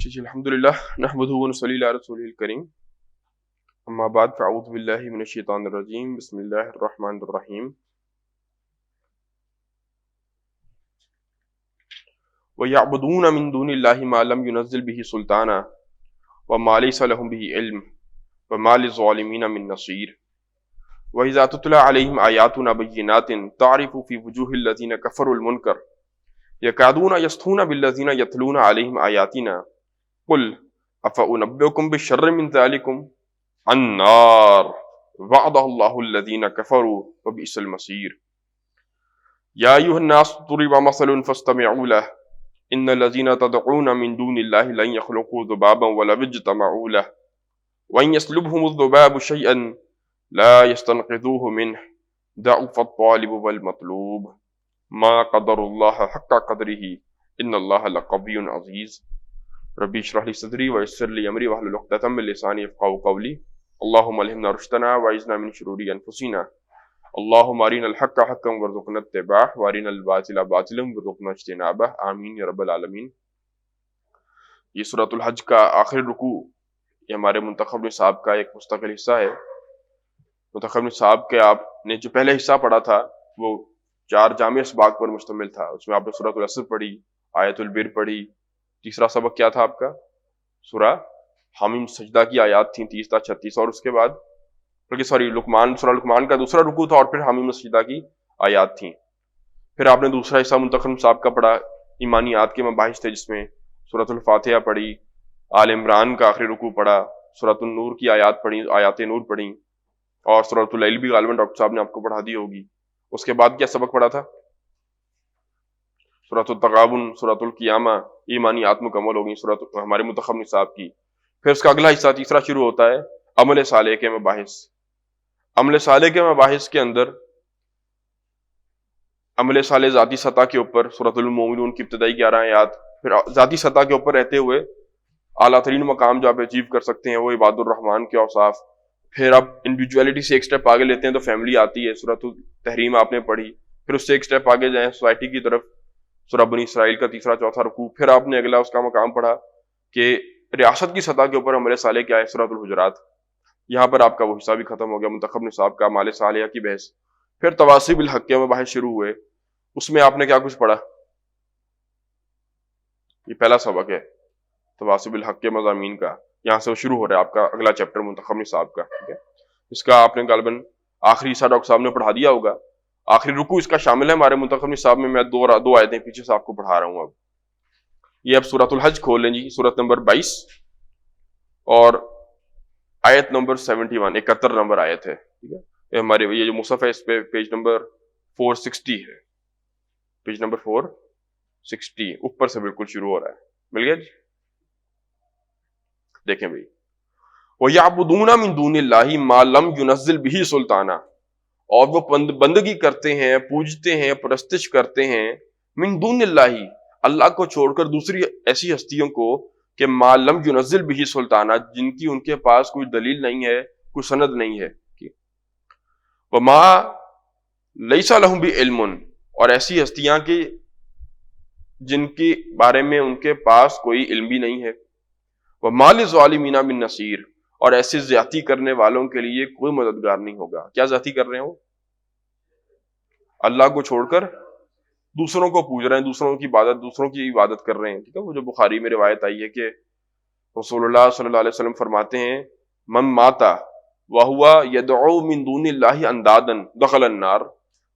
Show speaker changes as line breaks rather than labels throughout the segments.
جی الحمدللہ نحمدہ و نصلی علی رسولہ الکریم اما بعد فاعوذ باللہ من الشیطان الرجیم بسم اللہ الرحمن الرحیم وَيَعْبُدُونَ مِن دُونِ اللَّهِ مَا لَمْ يُنَزِّلْ بِهِ سُلْطَانًا وَمَا لَيْسَ لَهُم بِهِ عِلْمٌ وَمَا لِلظَّالِمِينَ مِن نَصِيرٍ وَإِذَا تُتْلَى عَلَيْهِمْ آيَاتُنَا بَيِّنَاتٍ تَعْرِفُ فِي وُجُوهِ الَّذِينَ كَفَرُوا الْمُنكَرَ يَكَادُونَ يَسْطُونَ بِالَّذِينَ يَتْلُونَ عَلَيْهِمْ آيَاتِنَا قل افأنبئكم بالشر من ذلكم النار وعدها الله الذين كفروا وبئس المصير يا ايها الناس ضرب مثل فاستمعوا له ان الذين تدعون من دون الله لن يخلقوا ذبابا ولو اجتمعوا له وان يسلبهم الذباب شيئا لا يستنقذوه منه ضعف الطالب والمطلوب ما قدر الله حق قدره ان الله لقوي عزيز ربی اشرح لی صدری ویسر لی امری واحلل عقدۃ من لسانی یفقهوا قولی اللهم الہمنا رشدنا واعذنا من شرور انفسنا اللهم ارنا الحق حقا وارزقنا اتباعه وارنا الباطل باطلا وارزقنا اجتنابه آمین یا رب العالمین۔ یہ سورۃ الحج کا آخری رکوع یہ ہمارے منتخب نصاب کا ایک مستقل حصہ ہے۔ منتخب نصاب کے آپ نے جو پہلے حصہ پڑھا تھا وہ 4 جامع اسباق پر مشتمل تھا۔ اس میں آپ نے سورۃ العصر پڑھی، آیت البر پڑھی، تیسرا سبق کیا تھا آپ کا؟ سورہ حامیم سجدہ کی آیات تھیں 30 تا 36، اور اس کے بعد سورہ لقمان کا دوسرا رکوع تھا اور پھر حامیم سجدہ کی آیات تھیں۔ پھر آپ نے دوسرا حصہ منتخب نصاب کا پڑھا، ایمانیات کے مباحث تھے، جس میں سورۃ الفاتحہ پڑھی، آل عمران کا آخری رکوع پڑھا، سورۃ النور کی آیات پڑھی، آیات نور پڑھی، اور سورۃ اللیل بھی غالباً ڈاکٹر صاحب نے آپ کو پڑھا دی ہوگی۔ اس کے بعد کیا سبق پڑھا تھا؟ سورۃ التغابن، سورۃ القیامہ، ایمانیات مکمل ہو گئی ہمارے منتخب نصاب کی۔ پھر اس کا اگلا حصہ تیسرا شروع ہوتا ہے عمل صالح کے مباحث۔ عمل صالح کے مباحث کے اندر عمل صالح ذاتی سطح کے اوپر سورۃ المومنون کی ابتدائی 11 آیات، پھر ذاتی سطح کے اوپر رہتے ہوئے اعلیٰ ترین مقام جو آپ اچیو کر سکتے ہیں وہ عباد الرحمن کے اوصاف۔ پھر اب انڈیویجولیٹی سے ایک سٹیپ آگے لیتے ہیں تو فیملی آتی ہے، سورۃ التحریم آپ نے پڑھی۔ پھر اس سے ایک سٹیپ آگے جائیں سوسائٹی کی طرف، سورہ بنی اسرائیل کا تیسرا چوتھا رکوع۔ پھر آپ نے اگلا اس کا مقام پڑھا کہ ریاست کی سطح کے اوپر عمل صالح کیا ہے، سورۃ الحجرات۔ یہاں پر آپ کا وہ حصہ بھی ختم ہو گیا منتخب نصاب کا، اعمال صالحہ کی بحث۔ پھر تواصی بالحق کے مباحث شروع ہوئے، اس میں آپ نے کیا کچھ پڑھا؟ یہ پہلا سبق ہے تواصی بالحق کے مضامین کا، یہاں سے وہ شروع ہو رہا ہے آپ کا اگلا چیپٹر منتخب نصاب کا، ٹھیک ہے۔ اس کا آپ نے غالباً آخری حصہ ڈاکٹر صاحب نے پڑھا دیا ہوگا، آخری رکوع اس کا شامل ہے ہمارے منتخب نصاب میں۔ میں دو آیتیں پیچھے سے آپ کو پڑھا رہا ہوں۔ اب یہ اب سورۃ الحج کھول لیں جی، سورۃ نمبر 22 اور آیت نمبر 71، 71 نمبر آیت ہے، ٹھیک ہے۔ یہ ہمارے یہ جو مصحف ہے اس پہ پیج نمبر 460 ہے، پیج نمبر 460 اوپر سے بالکل شروع ہو رہا ہے، مل گیا جی؟ دیکھیں بھائی، وَيَعْبُدُونَ مِن دُونِ اللَّهِ مَا لَمْ يُنَزِّلْ بِهِ سُلْطَانًا، اور وہ بندگی کرتے ہیں، پوجتے ہیں، پرستش کرتے ہیں، من دون اللہ، اللہ کو چھوڑ کر دوسری ایسی ہستیوں کو، کہ ما لم ينزل به سلطانہ، جن کی ان کے پاس کوئی دلیل نہیں ہے، کوئی سند نہیں ہے۔ وما لیس لہم بعلم، اور ایسی ہستیاں کی جن کے بارے میں ان کے پاس کوئی علم بھی نہیں ہے۔ وما للظالمین من نصیر، اور ایسے زیادتی کرنے والوں کے لیے کوئی مددگار نہیں ہوگا۔ کیا زیادتی کر رہے ہو؟ اللہ کو چھوڑ کر دوسروں کو پوج رہے ہیں، دوسروں کی عبادت کر رہے ہیں، ٹھیک ہے۔ وہ جو بخاری میں روایت آئی ہے کہ رسول اللہ صلی اللہ علیہ وسلم فرماتے ہیں، من ماتا وہوا یدعو من دون اللہ اندادا دخل النار،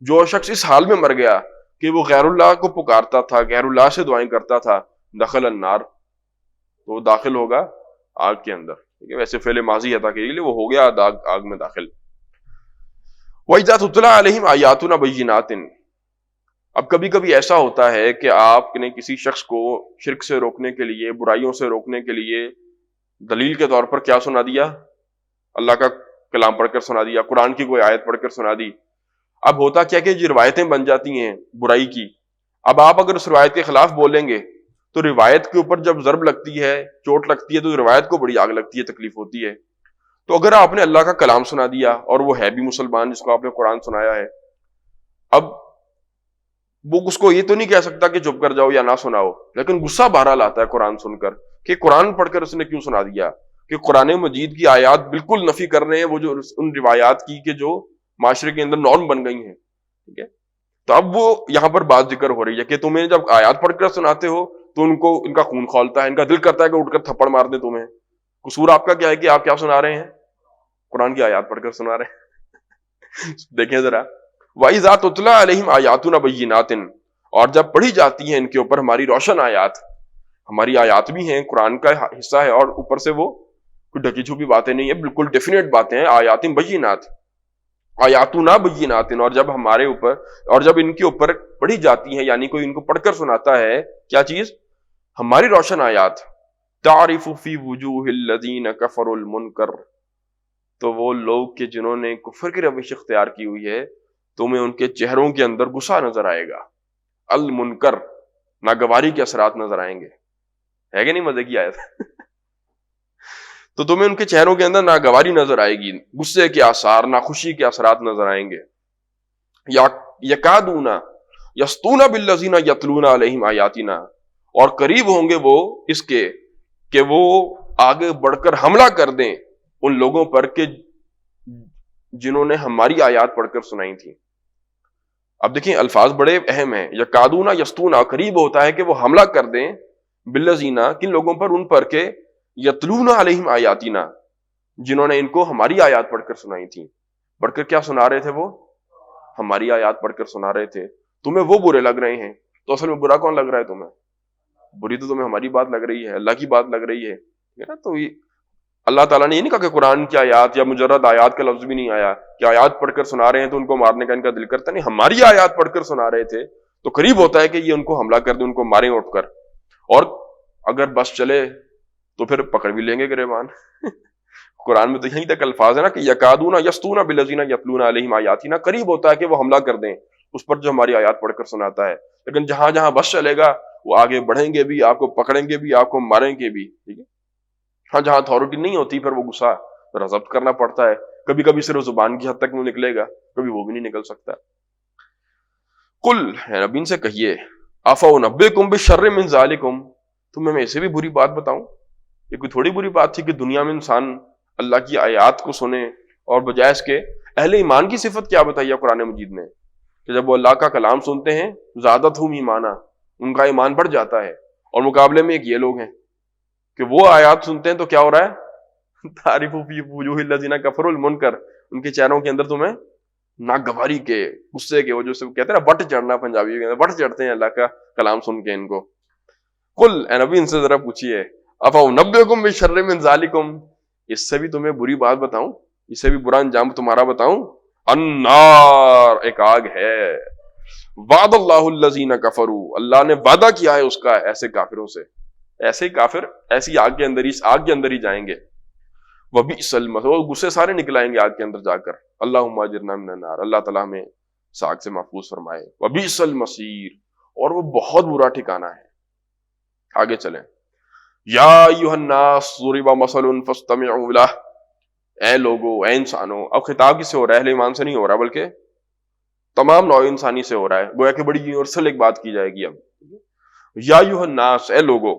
جو شخص اس حال میں مر گیا کہ وہ غیر اللہ کو پکارتا تھا، غیر اللہ سے دعائیں کرتا تھا، دخل النار، تو وہ داخل ہوگا آگ کے اندر، ٹھیک ہے۔ ویسے فعل ماضی عطا کے لیے وہ ہو گیا آگ میں داخل۔ وَإِذَا تُتْلَىٰ عَلَيْهِمْ آيَاتُنَا بَيِّنَاتٍ، اب کبھی کبھی ایسا ہوتا ہے کہ آپ نے کسی شخص کو شرک سے روکنے کے لیے، برائیوں سے روکنے کے لیے دلیل کے طور پر کیا سنا دیا؟ اللہ کا کلام پڑھ کر سنا دیا، قرآن کی کوئی آیت پڑھ کر سنا دی۔ اب ہوتا کیا کہ یہ روایتیں بن جاتی ہیں برائی کی۔ اب آپ اگر اس روایت کے خلاف بولیں گے تو روایت کے اوپر جب ضرب لگتی ہے، چوٹ لگتی ہے، تو روایت کو بڑی آگ لگتی ہے، تکلیف ہوتی ہے۔ تو اگر آپ نے اللہ کا کلام سنا دیا اور وہ ہے بھی مسلمان جس کو آپ نے قرآن سنایا ہے، اب وہ اس کو یہ تو نہیں کہہ سکتا کہ چپ کر جاؤ یا نہ سناؤ، لیکن غصہ بہرحال آتا ہے قرآن سن کر کہ قرآن پڑھ کر اس نے کیوں سنا دیا، کہ قرآن مجید کی آیات بالکل نفی کر رہے ہیں وہ جو ان روایات کی کہ جو معاشرے کے اندر نارم بن گئی ہیں. ٹھیک ہے، تو اب وہ یہاں پر بات ذکر ہو رہی ہے کہ تمہیں جب آیات پڑھ کر سناتے ہو تو ان کا خون کھولتا ہے، ان کا دل کرتا ہے کہ اٹھ کر تھپڑ مار دیں تمہیں. قصور آپ کا کیا ہے کہ آپ کیا سنا رہے ہیں؟ قرآن کی آیات پڑھ کر سنا رہے ہیں. دیکھیں ذرا، وَإِذَا تُتْلَىٰ عَلَيْهِمْ آيَاتُنَا بَيِّنَاتٍ، اور جب پڑھی جاتی ہیں ان کے اوپر ہماری روشن آیات، ہماری آیات بھی ہیں، قرآن کا حصہ ہے، اور اوپر سے وہ کوئی ڈھکی چھپی باتیں نہیں ہیں، بالکل ڈیفینیٹ باتیں ہیں. آیات بینات، آیاتنا بینات، اور جب ہمارے اوپر اور جب ان کے اوپر پڑھی جاتی ہیں، یعنی کوئی ان کو پڑھ کر سناتا ہے کیا چیز؟ ہماری روشن آیات. تعرف فی وجوہ الذین کفروا المنکر، تو وہ لوگ کہ جنہوں نے کفر کی روش اختیار کی ہوئی ہے تمہیں ان کے چہروں کے اندر غصہ نظر آئے گا. المنکر، ناگواری کے اثرات نظر آئیں گے. ہے کہ نہیں مزے کی آیت؟ تو تمہیں ان کے چہروں کے اندر ناگواری نظر آئے گی، غصے کے آثار، ناخوشی کے اثرات نظر آئیں گے. یکادون یسطون بالذین یتلون علیہم آیاتنا، اور قریب ہوں گے وہ اس کے کہ وہ آگے بڑھ کر حملہ کر دیں ان لوگوں پر کہ جنہوں نے ہماری آیات پڑھ کر سنائی تھی. اب دیکھیں الفاظ بڑے اہم ہیں. یکادون یسطون، قریب ہوتا ہے کہ وہ حملہ کر دیں بالذین، کن لوگوں پر؟ ان پر کہ یتلون علیہم آیاتنا، جنہوں نے ان کو ہماری آیات پڑھ کر سنائی تھی. پڑھ کر کیا سنا رہے تھے؟ وہ ہماری آیات پڑھ کر سنا رہے تھے. تمہیں وہ برے لگ رہے ہیں، تو اصل میں برا کون لگ رہا ہے تمہیں؟ بری تو تمہیں ہماری بات لگ رہی ہے، اللہ کی بات لگ رہی ہے. ٹھیک ہے نا؟ تو اللہ تعالیٰ نے یہ نہیں کہا کہ قرآن کی آیات یا مجرد آیات کا لفظ بھی نہیں آیا کہ آیات پڑھ کر سنا رہے ہیں تو ان کو مارنے کا ان کا دل کرتا نہیں. ہماری آیات پڑھ کر سنا رہے تھے تو قریب ہوتا ہے کہ یہ ان کو حملہ کر دیں، ان کو ماریں اٹھ کر. اور اگر بس چلے تو پھر پکڑ بھی لیں گے گریبان. قرآن میں تو یہیں تک الفاظ ہے نا کہ یکادون یسطون بالذین یتلون علیہم آیاتنا، قریب ہوتا ہے کہ وہ حملہ کر دیں اس پر جو ہماری آیات پڑھ کر سناتا ہے. لیکن جہاں جہاں بس چلے گا وہ آگے بڑھیں گے بھی، آپ کو پکڑیں گے بھی، آپ کو ماریں گے بھی. ٹھیک ہے، ہاں جہاں اتھارٹی نہیں ہوتی پھر وہ غصہ ضبط کرنا پڑتا ہے. کبھی کبھی صرف زبان کی حد تک وہ نکلے گا، کبھی وہ بھی نہیں نکل سکتا. قل، نبی ان سے کہیے، افانبئکم بشر من ذالکم، تمہیں میں اسے بھی بری بات بتاؤں؟ یہ کوئی تھوڑی بری بات تھی کہ دنیا میں انسان اللہ کی آیات کو سنے، اور بجائے اس کے اہل ایمان کی صفت کیا بتائی ہے قرآن مجید نے کہ جب وہ اللہ کا کلام سنتے ہیں زادتہم ایمانا، ان کا ایمان بڑھ جاتا ہے. اور مقابلے میں ایک یہ لوگ ہیں کہ وہ آیات سنتے ہیں تو کیا ہو رہا ہے؟ تعرف فی وجوہ الذین کفروا المنکر، ان کے چہروں کے اندر تمہیں ناگواری کے، غصے کے، وہ جو سے کہتے ہیں نا وٹ چڑھنا، پنجابی کے اندر وٹ چڑھتے ہیں اللہ کا کلام سن کے ان کو. قل، اے نبی ان سے ذرا پوچھیے، افانبئکم بشر من ذالکم، اس سے بھی تمہیں بری بات بتاؤں، اس سے بھی برا انجام تمہارا بتاؤں؟ النار، ایک آگ ہے. وعد اللہ الذین کفروا، اللہ نے وعدہ کیا ہے اس کا ایسے کافروں سے، ایسے کافر ایسی آگ کے اندر، اس آگ کے اندر ہی جائیں گے. وبئس المصیر، غصے سارے نکلائیں گے آگ کے اندر جا کر. اللہم اجرنا من النار، اللہ تعالیٰ ہمیں اس آگ سے محفوظ فرمائے. وبئس المصیر، اور وہ بہت برا ٹھکانہ ہے. آگے چلیں. یا ایھا الناس ضرب مثل فاستمعوا لہ، اے لوگو، اے انسانوں. اب خطاب کس سے ہو رہا ہے؟ اہل ایمان سے نہیں ہو رہا بلکہ تمام نوع انسانی سے ہو رہا ہے. گویا کہ بڑی یونیورسل ایک بات کی جائے گی اب. یا ایھا الناس، اے لوگو،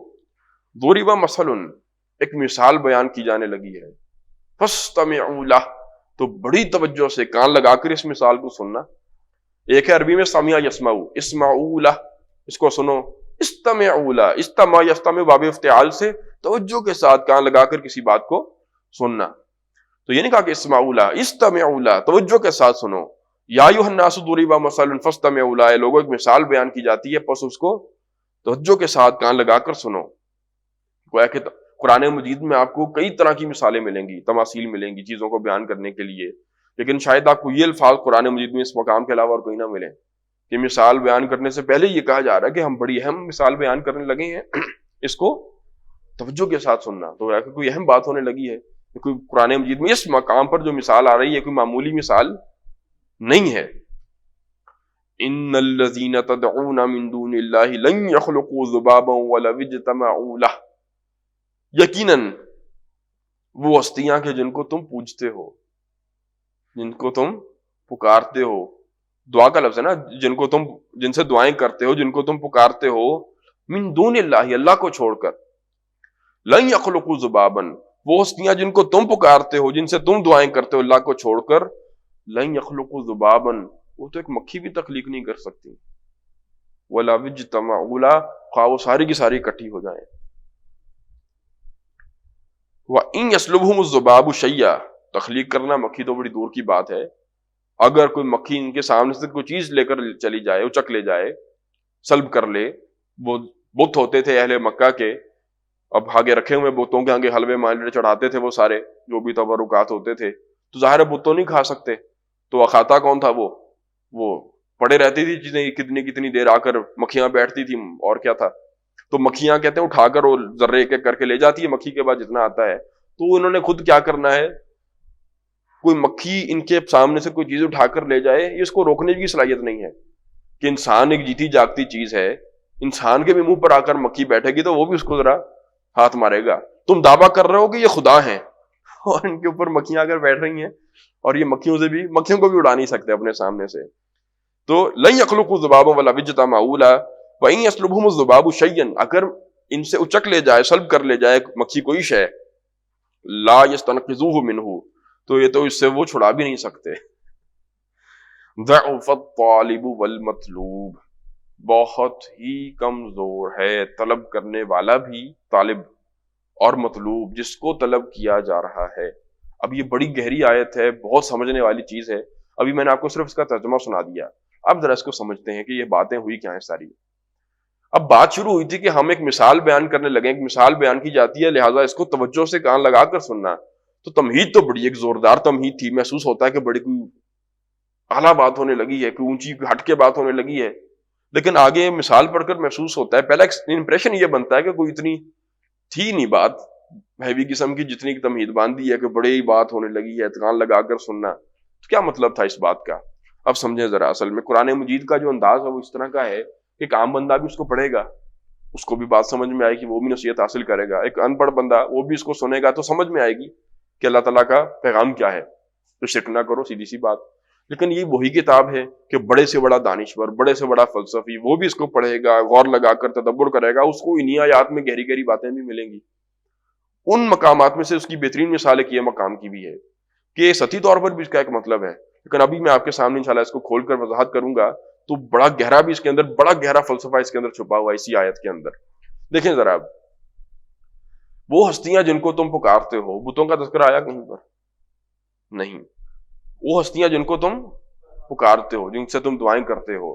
ضرب مثل، ایک مثال بیان کی جانے لگی ہے. فاستمعوا لہ، تو بڑی توجہ سے کان لگا کر اس مثال کو سننا. ایک ہے عربی میں سمع یسمعوا، اسمعوا لہ، اس کو سنو. استمعوا لہ، استمع یستمع باب افتعال سے توجہ کے ساتھ کان لگا کر کسی بات کو سننا. تو یہ نہیں کہا کہ اسمعوا لہ، استمعوا لہ، توجہ کے ساتھ سنو. یا ایھا الناس ضرب مثل فاستمعوا لہ، لوگوں ایک مثال بیان کی جاتی ہے پس اس کو توجہ کے ساتھ کان لگا کر سنو. گویا کہ قرآن مجید میں آپ کو کئی طرح کی مثالیں ملیں گی، تماثیل ملیں گی چیزوں کو بیان کرنے کے لیے، لیکن شاید آپ کو یہ الفاظ قرآن مجید میں اس مقام کے علاوہ اور کہیں نہ ملیں کہ مثال بیان کرنے سے پہلے یہ کہا جا رہا ہے کہ ہم بڑی اہم مثال بیان کرنے لگے ہیں، اس کو توجہ کے ساتھ سننا. تو گویا کہ کوئی اہم بات ہونے لگی ہے. کوئی قرآن مجید میں اس مقام پر جو مثال آ رہی ہے کوئی معمولی مثال نہیں ہے. ان الذین تدعون من دون اللہ لن یخلقوا ذبابا ولو اجتمعوا لہ، یقیناً وہ ہستیاں کہ جن کو تم پوجتے ہو، جن کو تم پکارتے ہو، دعا کا لفظ ہے نا، جن سے دعائیں کرتے ہو، جن کو تم پکارتے ہو، من دون اللہ، اللہ کو چھوڑ کر، لن یخلقوا ذبابا، وہ ہستیاں جن کو تم پکارتے ہو، جن سے تم دعائیں کرتے ہو اللہ کو چھوڑ کر، لن یخلقوا ذبابا، وہ تو ایک مکھی بھی تخلیق نہیں کر سکتی، ولا اجتمعوا له، خواہ وہ ساری کی ساری اکٹھی ہو جائیں، وَإِن يَسْلُبْهُمُ الذُّبَابُ شَيْئًا، تخلیق کرنا مکھی تو بڑی دور کی بات ہے، اگر کوئی مکھی ان کے سامنے سے کوئی چیز لے کر چلی جائے، اچک لے جائے، سلب کر لے، وہ بت ہوتے تھے اہل مکہ کے، اب آگے رکھے ہوئے بتوں کے آگے حلوے مالے چڑھاتے تھے وہ سارے جو بھی تبرکات ہوتے تھے، تو ظاہر ہے بت تو نہیں کھا سکتے، تو اکھاتا کون تھا؟ وہ پڑے رہتی تھی جتنی کتنی دیر، آ کر مکھیاں بیٹھتی تھی، اور کیا تھا، تو مکھیاں کہتے ہیں اٹھا کر وہ ذرے ایک ایک کر کے لے جاتی ہے، مکھی کے بعد جتنا آتا ہے، تو انہوں نے خود کیا کرنا ہے، کوئی مکھی ان کے سامنے سے کوئی چیز اٹھا کر لے جائے، یہ اس کو روکنے کی صلاحیت نہیں ہے، کہ انسان ایک جیتی جاگتی چیز ہے، انسان کے بھی منہ پر آ کر مکھی بیٹھے گی تو وہ بھی اس کو ذرا ہاتھ مارے گا، تم دعویٰ کر رہے ہو کہ یہ خدا ہیں اور ان کے اوپر مکھیاں اگر بیٹھ رہی ہیں، اور یہ مکھیوں کو بھی اڑا نہیں سکتے اپنے سامنے سے، تو لن یخلقوا ذبابا ولا اجتمعوا له وَإِن يَسْلُبْهُمُ الذُّبَابُ شَيْئًا، اگر ان سے اچک لے جائے، سلب کر لے جائے مکھی کوئی شے، لا يستنقذوه منه، تو یہ تو اس سے وہ چھڑا بھی نہیں سکتے، ضعف الطالب والمطلوب، بہت ہی کمزور ہے طلب کرنے والا بھی، طالب اور مطلوب جس کو طلب کیا جا رہا ہے۔ اب یہ بڑی گہری آیت ہے، بہت سمجھنے والی چیز ہے، ابھی میں نے آپ کو صرف اس کا ترجمہ سنا دیا، اب ذرا اس کو سمجھتے ہیں کہ یہ باتیں ہوئی کیا ہیں ساری۔ اب بات شروع ہوئی تھی کہ ہم ایک مثال بیان کرنے لگے، ایک مثال بیان کی جاتی ہے، لہٰذا اس کو توجہ سے کان لگا کر سننا، تو تمہید تو بڑی ایک زوردار تمہید تھی، محسوس ہوتا ہے کہ بڑی کوئی اعلیٰ بات ہونے لگی ہے، کوئی اونچی ہٹ کے بات ہونے لگی ہے، لیکن آگے مثال پڑھ کر محسوس ہوتا ہے، پہلا امپریشن یہ بنتا ہے کہ کوئی اتنی تھی نہیں بات ہیوی قسم کی جتنی تمہید باندھی ہے کہ بڑی بات ہونے لگی ہے، کان لگا کر سننا، تو کیا مطلب تھا اس بات کا؟ اب سمجھیں ذرا، اصل میں قرآن مجید کا جو انداز ہے وہ اس طرح کا ہے کہ ایک عام بندہ بھی اس کو پڑھے گا، اس کو بھی بات سمجھ میں آئے گی، وہ بھی نصیحت حاصل کرے گا، ایک ان پڑھ بندہ وہ بھی اس کو سنے گا تو سمجھ میں آئے گی کہ اللہ تعالیٰ کا پیغام کیا ہے، تو شرک نہ کرو، سیدھی سی بات۔ لیکن یہ وہی کتاب ہے کہ بڑے سے بڑا دانشور، بڑے سے بڑا فلسفی، وہ بھی اس کو پڑھے گا، غور لگا کر تدبر کرے گا، اس کو انہی آیات میں گہری گہری باتیں بھی ملیں گی۔ ان مقامات میں سے اس کی بہترین مثال ایک یہ مقام کی بھی ہے کہ سطحی طور پر بھی اس کا ایک مطلب ہے، لیکن ابھی میں آپ کے سامنے انشاءاللہ اس کو کھول کر وضاحت کروں گا تو بڑا گہرا بھی اس کے اندر، بڑا گہرا فلسفہ اس کے اندر چھپا ہوا ہے اسی آیت کے اندر۔ دیکھیں ذرا، اب وہ ہستیاں جن کو تم پکارتے ہو، بتوں کا تذکرہ آیا کہیں پر؟ نہیں، وہ ہستیاں جن کو تم پکارتے ہو، جن سے تم دعائیں کرتے ہو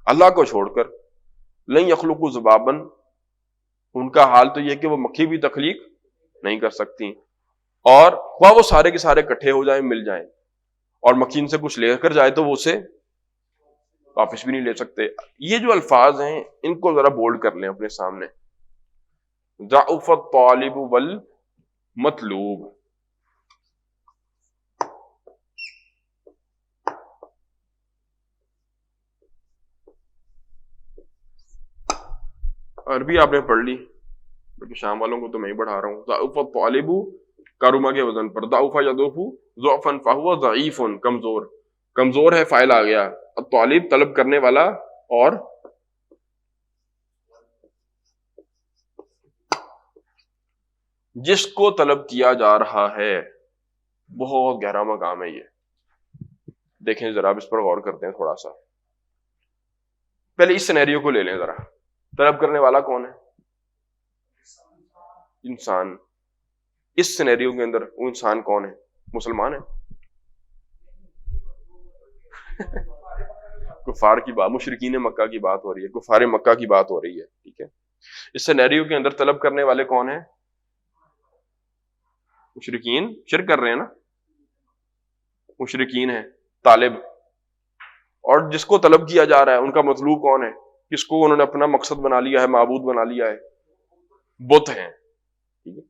اللہ کو چھوڑ کر، لن یخلقوا ذبابا، ان کا حال تو یہ کہ وہ مکھی بھی تخلیق نہیں کر سکتی، اور خواہ وہ سارے کے سارے اکٹھے ہو جائیں، مل جائیں، اور مکھی ان سے کچھ لے کر جائے تو وہ اسے واپس بھی نہیں لے سکتے۔ یہ جو الفاظ ہیں ان کو ذرا بولڈ کر لیں اپنے سامنے، ضعف الطالب والمطلوب، عربی آپ نے پڑھ لی، بلکہ شام والوں کو تو میں ہی پڑھا رہا ہوں۔ ضعف الطالب کارما کے وزن پر، ضعف یضعف ضعفا فہو ضعیف، کمزور، کمزور ہے فاعل آ گیا، الطالب طلب کرنے والا، اور جس کو طلب کیا جا رہا ہے، بہت گہرا مقام ہے یہ۔ دیکھیں ذرا، اب اس پر غور کرتے ہیں تھوڑا سا۔ پہلے اس سینیریو کو لے لیں ذرا، طلب کرنے والا کون ہے؟ انسان۔ اس سینیریو کے اندر وہ انسان کون ہے؟ مسلمان ہے؟ کفار کی بات، مشرکین مکہ کی بات ہو رہی ہے، کفار مکہ کی بات ہو رہی ہے، ٹھیک ہے۔ اس سینیریو کے اندر طلب کرنے والے کون ہیں؟ مشرکین، شرک کر رہے ہیں نا، مشرکین ہیں، طالب، اور جس کو طلب کیا جا رہا ہے ان کا مطلوب کون ہے؟ کس کو انہوں نے اپنا مقصد بنا لیا ہے، معبود بنا لیا ہے؟ بت ہیں، ٹھیک ہے،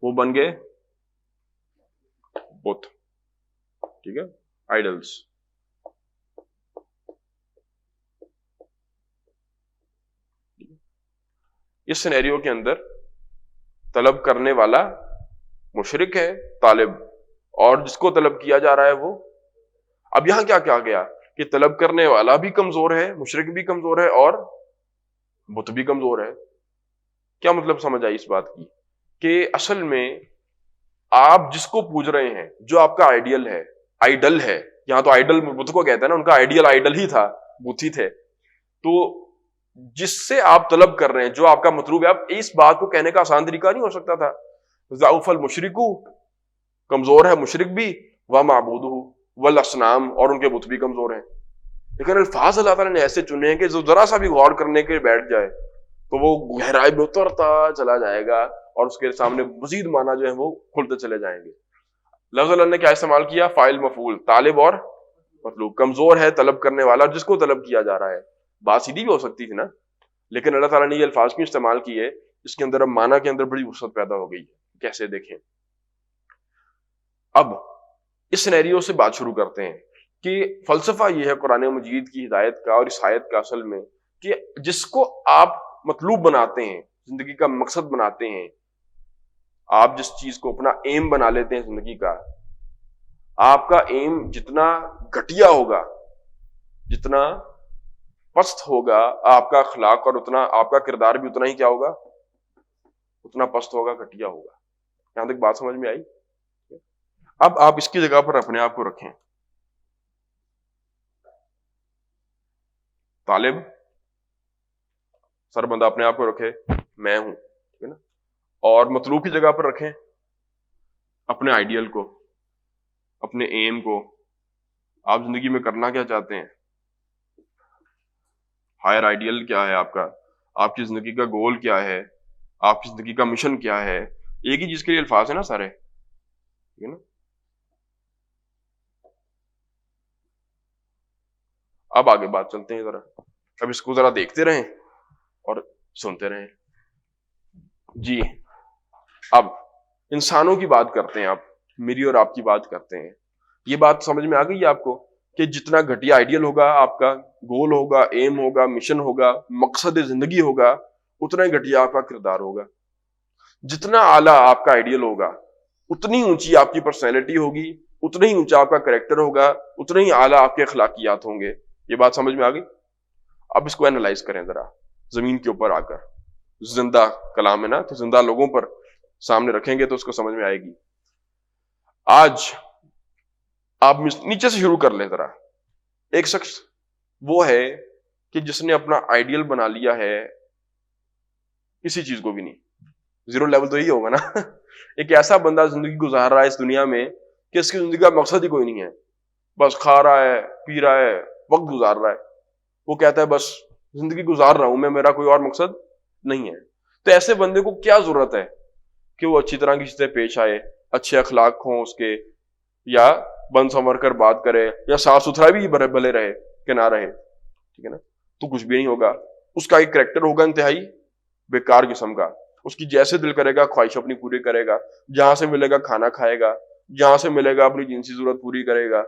وہ بن گئے بت، ٹھیک ہے، آئیڈلز۔ اس سینیریو کے اندر طلب کرنے والا مشرک ہے، طالب، اور جس کو طلب کیا جا رہا ہے وہ، اب یہاں کیا کہا گیا کہ طلب کرنے والا بھی کمزور ہے، مشرک بھی کمزور ہے اور بت بھی کمزور ہے۔ کیا مطلب سمجھ آئی اس بات کی؟ کہ اصل میں آپ جس کو پوج رہے ہیں، جو آپ کا آئیڈیل ہے، آئیڈل ہے، یہاں تو آئیڈل بت کو کہتے ہیں نا، ان کا آئیڈل ہی تھا، بت ہی تھے، تو جس سے آپ طلب کر رہے ہیں، جو آپ کا مطلوب ہے، اب اس بات کو کہنے کا آسان طریقہ نہیں ہو سکتا تھا، ضعف المشرک، کمزور ہے مشرک بھی، ومعبودہ والاصنام، اور ان کے بت بھی کمزور ہیں۔ لیکن الفاظ اللہ تعالیٰ نے ایسے چنے ہیں کہ جو ذرا سا بھی غور کرنے کے بیٹھ جائے تو وہ گہرائی میں اترتا چلا جائے گا اور اس کے سامنے مزید معنی جو ہے وہ کھلتے چلے جائیں گے۔ لفظ اللہ نے کیا استعمال کیا؟ فاعل مفعول، طالب اور مطلوب، کمزور ہے طلب کرنے والا جس کو طلب کیا جا رہا ہے۔ بات سیدھی بھی ہو سکتی تھی نا، لیکن اللہ تعالیٰ نے یہ الفاظ کیوں استعمال کیے؟ اس کے اندر اب معنی کے اندر بڑی وسعت پیدا ہو گئی ہے۔ کیسے؟ دیکھیں، اب اس سینیریو سے بات شروع کرتے ہیں کہ فلسفہ یہ ہے قرآن مجید کی ہدایت کا اور اس آیت کا اصل میں، کہ جس کو آپ مطلوب بناتے ہیں، زندگی کا مقصد بناتے ہیں، آپ جس چیز کو اپنا ایم بنا لیتے ہیں زندگی کا، آپ کا ایم جتنا گھٹیا ہوگا، جتنا پست ہوگا آپ کا اخلاق، اور اتنا آپ کا کردار بھی اتنا ہی کیا ہوگا؟ اتنا پست ہوگا، گھٹیا ہوگا۔ یہاں تک بات سمجھ میں آئی؟ اب آپ اس کی جگہ پر اپنے آپ کو رکھیں، طالب سر بندہ اپنے آپ کو رکھے میں ہوں، ٹھیک ہے نا، اور مطلوب کی جگہ پر رکھیں اپنے آئیڈیل کو، اپنے ایم کو، آپ زندگی میں کرنا کیا چاہتے ہیں، ہائر آئیڈیل کیا ہے آپ کا، آپ کی زندگی کا گول کیا ہے، آپ کی زندگی کا مشن کیا ہے۔ ایک ہی چیز کے لیے الفاظ ہیں نا سارے، ٹھیک ہے نا۔ اب آگے بات چلتے ہیں، ذرا اب اس کو ذرا دیکھتے رہیں اور سنتے رہیں۔ جی، اب انسانوں کی بات کرتے ہیں، آپ میری اور آپ کی بات کرتے ہیں۔ یہ بات سمجھ میں آ گئی آپ کو کہ جتنا گھٹیا آئیڈیل ہوگا، آپ کا گول ہوگا، ایم ہوگا، مشن ہوگا، مقصد زندگی ہوگا، اتنا ہی گھٹیا آپ کا کردار ہوگا۔ جتنا اعلیٰ آپ کا آئیڈیل ہوگا، اتنی اونچی آپ کی پرسنالٹی ہوگی، اتنا ہی اونچا آپ کا کریکٹر ہوگا، اتنے ہی اعلیٰ آپ کے اخلاقیات ہوں گے۔ یہ بات سمجھ میں آ گئی؟ اب اس کو اینالائز کریں ذرا زمین کے اوپر آ کر، زندہ کلام ہے نا، تو زندہ لوگوں پر سامنے رکھیں گے تو اس کو سمجھ میں آئے گی۔ آج آپ نیچے سے شروع کر لیں ذرا۔ ایک شخص وہ ہے کہ جس نے اپنا آئیڈیل بنا لیا ہے، کسی چیز کو بھی نہیں، زیرو لیول تو یہی ہوگا نا۔ ایک ایسا بندہ زندگی گزار رہا ہے اس دنیا میں کہ اس کی زندگی کا مقصد ہی کوئی نہیں ہے، بس کھا رہا ہے، پی رہا ہے، وقت گزار رہا ہے، وہ کہتا ہے بس زندگی گزار رہا ہوں میں، میرا کوئی اور مقصد نہیں ہے۔ تو ایسے بندے کو کیا ضرورت ہے کہ وہ اچھی طرح کسی سے پیش آئے، اچھے اخلاق ہوں اس کے، یا بن سنور کر بات کرے، یا صاف ستھرا بھی بھلے رہے کہ نہ رہے، ٹھیک ہے نا، تو کچھ بھی نہیں ہوگا۔ اس کا ایک کریکٹر ہوگا انتہائی بیکار قسم کا، اس کی جیسے دل کرے گا خواہش اپنی پوری کرے گا، جہاں سے ملے گا کھانا کھائے گا، جہاں سے ملے گا اپنی جنسی ضرورت پوری کرے گا،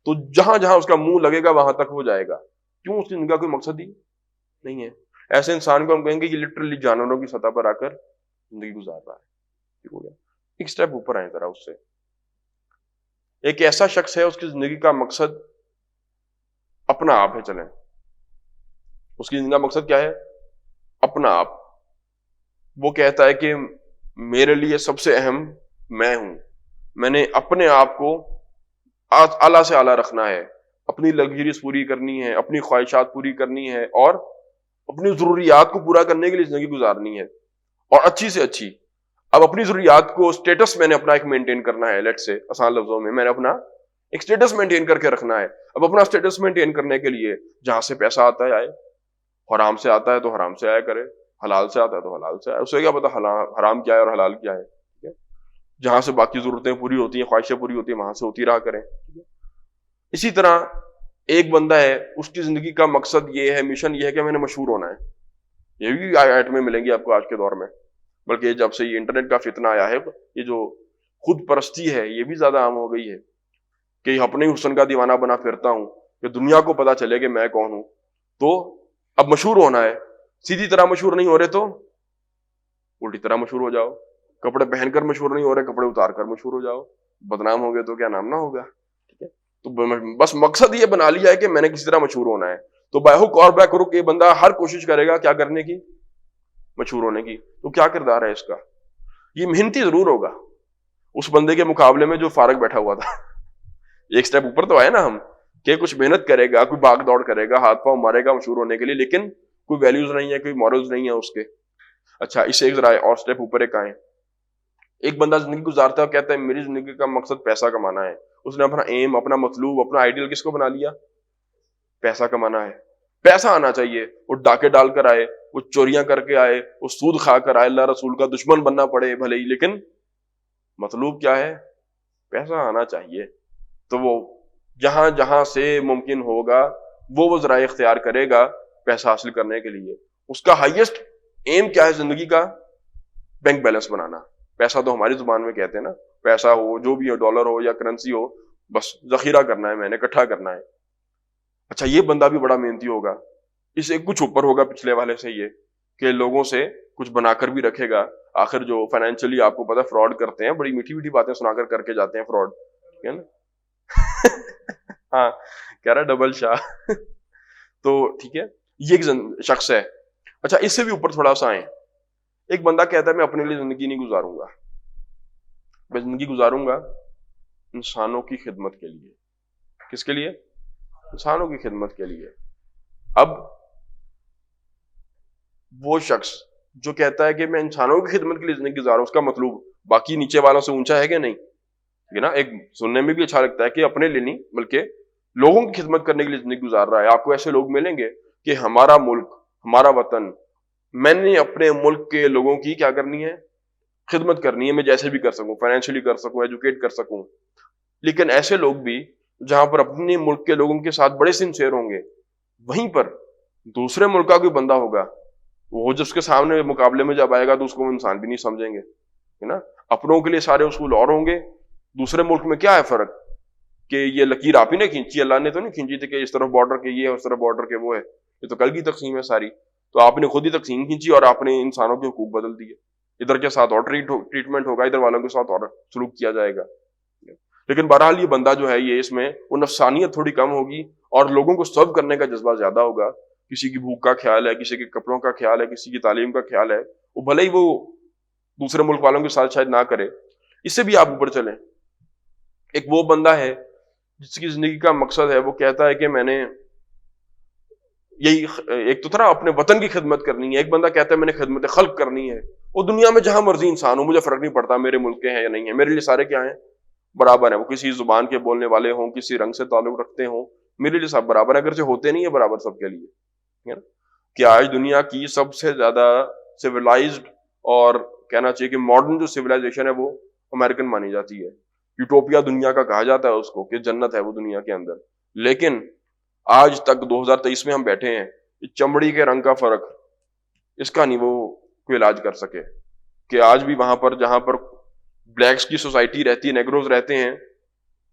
تو جہاں جہاں اس کا منہ لگے گا وہاں تک وہ جائے گا۔ کیوں؟ اس کی زندگی کا کوئی مقصد ہی نہیں ہے۔ ایسے انسان کو ہم کہیں گے یہ لٹرلی جانوروں کی سطح پر آ کر زندگی گزار رہا ہے۔ ٹھیک ہو گیا؟ ایک سٹیپ اوپر آئیں ذرا اس سے۔ ایک ایسا شخص ہے اس کی زندگی کا مقصد اپنا آپ ہے، چلیں اس کی زندگی کا مقصد کیا ہے؟ اپنا آپ۔ وہ کہتا ہے کہ میرے لیے سب سے اہم میں ہوں، میں نے اپنے آپ کو اعلیٰ سے اعلیٰ رکھنا ہے، اپنی لگژریز پوری کرنی ہے، اپنی خواہشات پوری کرنی ہے، اور اپنی ضروریات کو پورا کرنے کے لیے زندگی گزارنی ہے، اور اچھی سے اچھی۔ اب اپنی ضروریات کو اسٹیٹس میں نے اپنا ایک مینٹین کرنا ہے، لیٹ سے آسان لفظوں میں نے اپنا ایک اسٹیٹس مینٹین کر کے رکھنا ہے۔ اب اپنا اسٹیٹس مینٹین کرنے کے لیے جہاں سے پیسہ آتا ہے آئے، حرام سے آتا ہے تو حرام سے آیا کرے، حلال سے آتا ہے تو حلال سے آئے، اسے کیا پتا حرام کیا ہے اور حلال کیا ہے، ٹھیک ہے؟ جہاں سے باقی ضرورتیں پوری ہوتی ہیں، خواہشیں پوری ہوتی ہیں، وہاں سے ہوتی رہا کریں، ٹھیک ہے؟ اسی طرح ایک بندہ ہے، اس کی زندگی کا مقصد یہ ہے، مشن یہ ہے کہ میں نے مشہور ہونا ہے۔ یہ بھی آیات میں ملیں گی آپ کو آج کے دور میں، بلکہ جب سے یہ انٹرنیٹ کا فتنہ آیا ہے، یہ جو خود پرستی ہے یہ بھی زیادہ عام ہو گئی ہے کہ اپنے حسن کا دیوانہ بنا پھرتا ہوں کہ دنیا کو پتا چلے کہ میں کون ہوں۔ تو اب مشہور ہونا ہے، سیدھی طرح مشہور نہیں ہو رہے تو الٹی طرح مشہور ہو جاؤ، کپڑے پہن کر مشہور نہیں ہو رہے، کپڑے اتار کر مشہور ہو جاؤ، بدنام ہو گئے تو کیا نام نہ ہوگا، ٹھیک ہے؟ تو بس مقصد یہ بنا لیا ہے کہ میں نے کسی طرح مشہور ہونا ہے، تو بائی ہک اور بائی کرک یہ بندہ ہر کوشش کرے گا کیا کرنے کی، مشہور ہونے کی. تو کیا کردار ہے اس کا؟ یہ محنتی ضرور ہوگا اس بندے کے مقابلے میں جو فارغ بیٹھا ہوا تھا. ایک سٹیپ اوپر تو آئے نا ہم، کہ کچھ محنت کرے گا، کوئی بھاگ دوڑ کرے گا، ہاتھ پاؤں مارے گا مشہور ہونے کے لیے، لیکن کوئی ویلیوز نہیں ہے، کوئی مورلز نہیں ہے اس کے. اچھا اس سے ایک ذرا اور سٹیپ اوپر ایک آئے. ایک بندہ زندگی گزارتا ہے اور کہتا ہے میری زندگی کا مقصد پیسہ کمانا ہے. اس نے اپنا ایم، اپنا مطلوب، اپنا آئیڈیل کس کو بنا لیا؟ پیسہ کمانا ہے، پیسہ آنا چاہیے. وہ ڈاکے ڈال کر آئے، وہ چوریاں کر کے آئے، وہ سود کھا کر آئے، اللہ رسول کا دشمن بننا پڑے بھلے ہی، لیکن مطلوب کیا ہے؟ پیسہ آنا چاہیے. تو وہ جہاں جہاں سے ممکن ہوگا وہ ذرائع اختیار کرے گا پیسہ حاصل کرنے کے لیے. اس کا ہائیسٹ ایم کیا ہے زندگی کا؟ بینک بیلنس بنانا. پیسہ تو ہماری زبان میں کہتے ہیں نا، پیسہ ہو جو بھی ہو، ڈالر ہو یا کرنسی ہو، بس ذخیرہ کرنا ہے، میں نے اکٹھا کرنا ہے. اچھا یہ بندہ بھی بڑا محنتی ہوگا، اس سے کچھ اوپر ہوگا پچھلے والے سے، یہ کہ لوگوں سے کچھ بنا کر بھی رکھے گا. آخر جو فائنینشلی آپ کو پتا فراڈ کرتے ہیں، بڑی میٹھی میٹھی باتیں سنا کر کے جاتے ہیں فراڈ، ٹھیک ہے نا. ہاں کہہ رہا ڈبل شاہ. تو ٹھیک ہے یہ ایک شخص ہے. اچھا اس سے بھی اوپر تھوڑا سا آئیں. ایک بندہ کہتا ہے میں اپنے لیے زندگی نہیں گزاروں گا، میں زندگی گزاروں گا انسانوں کی خدمت کے لیے. کس کے لیے؟ انسانوں کی خدمت کے لیے. اب وہ شخص جو کہتا ہے کہ میں انسانوں کی خدمت کے لیے زندگی گزاروں، اس کا مطلوب باقی نیچے والوں سے اونچا ہے کہ نہیں؟ ٹھیک ہے نا. ایک سننے میں بھی اچھا لگتا ہے کہ اپنے لیے نہیں بلکہ لوگوں کی خدمت کرنے کے لیے زندگی گزار رہا ہے. آپ کو ایسے لوگ ملیں گے کہ ہمارا ملک، ہمارا وطن، میں نے اپنے ملک کے لوگوں کی کیا کرنی ہے؟ خدمت کرنی ہے. میں جیسے بھی کر سکوں، فائنینشلی کر سکوں، ایجوکیٹ کر سکوں. لیکن ایسے لوگ بھی جہاں پر اپنے ملک کے لوگوں کے ساتھ بڑے سنسیئر ہوں گے، وہیں پر دوسرے ملک کا کوئی بندہ ہوگا، وہ جس کے سامنے مقابلے میں جب آئے گا تو اس کو انسان بھی نہیں سمجھیں گے، ہے نا. اپنوں کے لیے سارے اصول اور ہوں گے، دوسرے ملک میں کیا ہے فرق کہ یہ لکیر آپ ہی نے کھینچی، اللہ نے تو نہیں کھینچی تھی کہ اس طرف بارڈر کے یہ ہے، اس طرف بارڈر کے وہ ہے. یہ تو کل کی تقسیم ہے ساری. تو آپ نے خود ہی تقسیم کھینچی اور آپ نے انسانوں کے حقوق بدل دیے. ادھر کے ساتھ اور ٹریٹمنٹ ہوگا، ادھر والوں کے ساتھ اور سلوک کیا جائے گا. لیکن بہرحال یہ بندہ جو ہے یہ اس میں وہ نفسانیت تھوڑی کم ہوگی اور لوگوں کو سرو کرنے کا جذبہ زیادہ ہوگا. کسی کی بھوک کا خیال ہے، کسی کے کپڑوں کا خیال ہے، کسی کی تعلیم کا خیال ہے، وہ بھلے ہی وہ دوسرے ملک والوں کے ساتھ شاید نہ کرے. اس سے بھی آپ اوپر چلیں. ایک وہ بندہ ہے جس کی زندگی کا مقصد ہے، وہ کہتا ہے کہ میں نے یہی ایک تو تھا اپنے وطن کی خدمت کرنی ہے. ایک بندہ کہتا ہے میں نے خدمت خلق کرنی ہے. وہ دنیا میں جہاں مرضی انسان ہو، مجھے فرق نہیں پڑتا میرے ملک کے ہیں یا نہیں ہیں، میرے لیے سارے کیا ہیں؟ برابر ہیں. وہ کسی زبان کے بولنے والے ہوں، کسی رنگ سے تعلق رکھتے ہوں، میرے لیے سب برابر ہیں. اگرچہ ہوتے نہیں ہیں برابر سب کے لیے. کہ آج دنیا کی سب سے زیادہ سویلائزڈ اور کہنا چاہیے کہ ماڈرن جو سویلائزیشن ہے وہ امریکن مانی جاتی ہے. یوٹوپیا دنیا کا کہا جاتا ہے اس کو، کہ جنت ہے وہ دنیا کے اندر. لیکن آج تک 2023 میں ہم بیٹھے ہیں، چمڑی کے رنگ کا فرق اس کا نہیں وہ کوئی علاج کر سکے. کہ آج بھی وہاں پر جہاں پر بلیکس کی سوسائٹی رہتی ہے، نیگروز رہتے ہیں،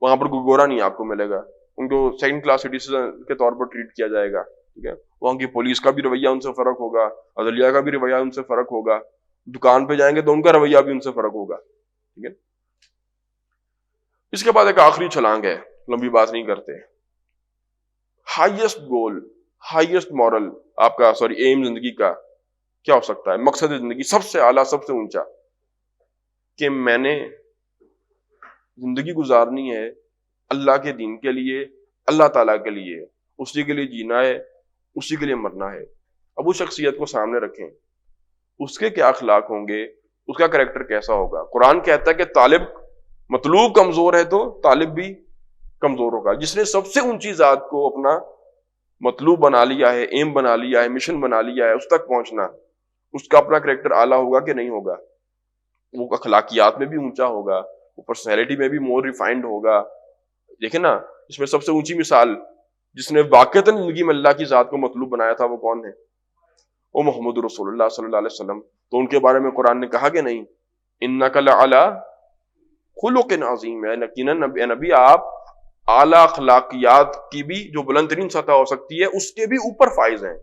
وہاں پر کوئی گورا نہیں آپ کو ملے گا. ان کو سیکنڈ کلاس سٹیزن کے طور پر ٹریٹ کیا جائے گا. ٹھیک ہے. وہاں کی پولیس کا بھی رویہ ان سے فرق ہوگا، عدلیہ کا بھی رویہ ان سے فرق ہوگا، دکان پہ جائیں گے تو ان کا رویہ بھی ان سے فرق ہوگا. ٹھیک ہے. اس کے بعد ایک آخری چھلانگ ہے، لمبی بات نہیں کرتے. ہائیسٹ گول، ہائیسٹ مورل آپ کا ایم زندگی کا کیا ہو سکتا ہے؟ مقصد زندگی سب سے اعلیٰ، سب سے اونچا، کہ میں نے زندگی گزارنی ہے اللہ کے دین کے لیے، اللہ تعالیٰ کے لیے، اسی کے لیے جینا ہے، اسی کے لیے مرنا ہے. اب اس شخصیت کو سامنے رکھیں، اس کے کیا اخلاق ہوں گے، اس کا کریکٹر کیسا ہوگا. قرآن کہتا ہے کہ طالب، مطلوب کمزور ہے تو طالب بھی کمزور ہوگا. جس نے سب سے اونچی ذات کو اپنا مطلوب بنا لیا ہے، ایم بنا لیا ہے، مشن بنا لیا ہے، اس تک پہنچنا، اس کا اپنا کریکٹر اعلیٰ ہوگا کہ نہیں ہوگا. وہ اخلاقیات میں بھی اونچا ہوگا، وہ پرسنالٹی میں بھی مور ریفائنڈ ہوگا. دیکھیں نا، اس میں سب سے اونچی مثال جس نے واقعتاً زندگی میں اللہ کی ذات کو مطلوب بنایا تھا وہ کون ہے؟ وہ محمد رسول اللہ صلی اللہ علیہ وسلم. تو ان کے بارے میں قرآن نے کہا کہ نہیں، انک لعلی خلق عظیم، یقیناً نبی آپ اعلیٰ اخلاقیات کی بھی جو بلند ترین سطح ہو سکتی ہے اس کے بھی اوپر فائز ہیں.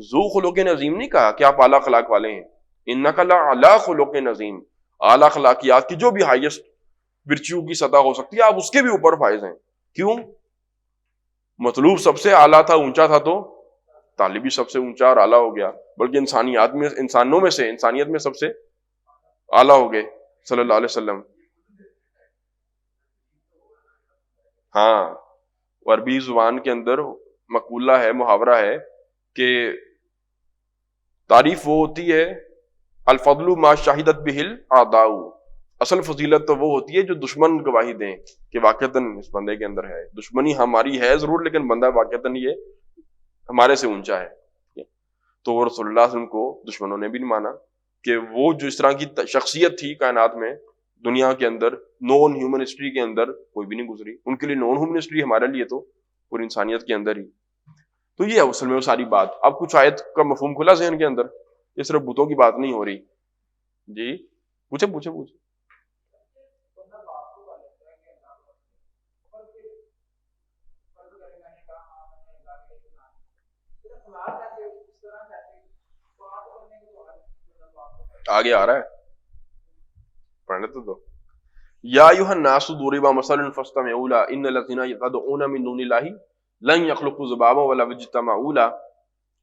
ذو خلق عظیم نہیں کہا کہ آپ اعلیٰ اخلاق والے ہیں. انک لعلی خلق عظیم، اعلیٰ اخلاقیات کی جو بھی ہائیسٹ ورچیو کی سطح ہو سکتی ہے آپ اس کے بھی اوپر فائز ہیں. کیوں؟ مطلوب سب سے اعلیٰ تھا، اونچا تھا، تو طالب بھی سب سے اونچا اور اعلیٰ ہو گیا، بلکہ انسانیت میں سب سے اعلیٰ ہو گئے صلی اللہ علیہ وسلم. ہاں، عربی زبان کے اندر مقولہ ہے، محاورہ ہے کہ تعریف وہ ہوتی ہے الفضل ما شاہدت بہ الاعداء، اصل فضیلت تو وہ ہوتی ہے جو دشمن گواہی دیں کہ واقعتاً اس بندے کے اندر ہے، دشمنی ہماری ہے ضرور لیکن بندہ واقعتاً یہ ہمارے سے اونچا ہے. تو رسول اللہ صلی اللہ علیہ وسلم کو دشمنوں نے بھی نہیں مانا کہ وہ جو اس طرح کی شخصیت تھی کائنات میں، دنیا کے اندر نون ہیومن ہسٹری کے اندر کوئی بھی نہیں گزری، ان کے لیے نون ہیومن ہسٹری، ہمارے لیے تو پوری انسانیت کے اندر ہی. تو یہ ہے اصل میں وہ ساری بات. اب کچھ آیت کا مفہوم کھلا ذہن کے اندر، یہ صرف بتوں کی بات نہیں ہو رہی. جی پوچھے. آگے آ رہا ہے، پڑھنے تو دو. یا ایھا الناس ضرب مثل فاستمعوا له ان الذين يدعون من دون الله لن يخلقوا ذبابا ولو اجتمعوا له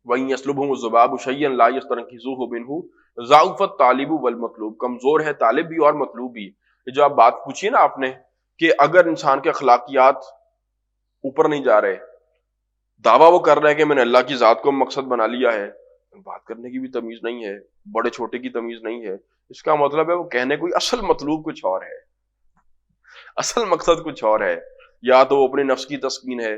وان يسلبهم الذباب شيئا لا يستنقذوه منه ضعف الطالب والمطلوب. کمزور ہے طالب بھی اور مطلوب بھی. یہ جو آپ بات پوچھی نا آپ نے کہ اگر انسان کے اخلاقیات اوپر نہیں جا رہے، دعویٰ وہ کر رہے ہیں کہ میں نے اللہ کی ذات کو مقصد بنا لیا ہے، بات کرنے کی بھی تمیز نہیں ہے، بڑے چھوٹے کی تمیز نہیں ہے، اس کا مطلب ہے وہ کہنے کوئی اصل مطلوب کچھ اور ہے، اصل مقصد کچھ اور ہے. یا تو وہ اپنے نفس کی تسکین ہے،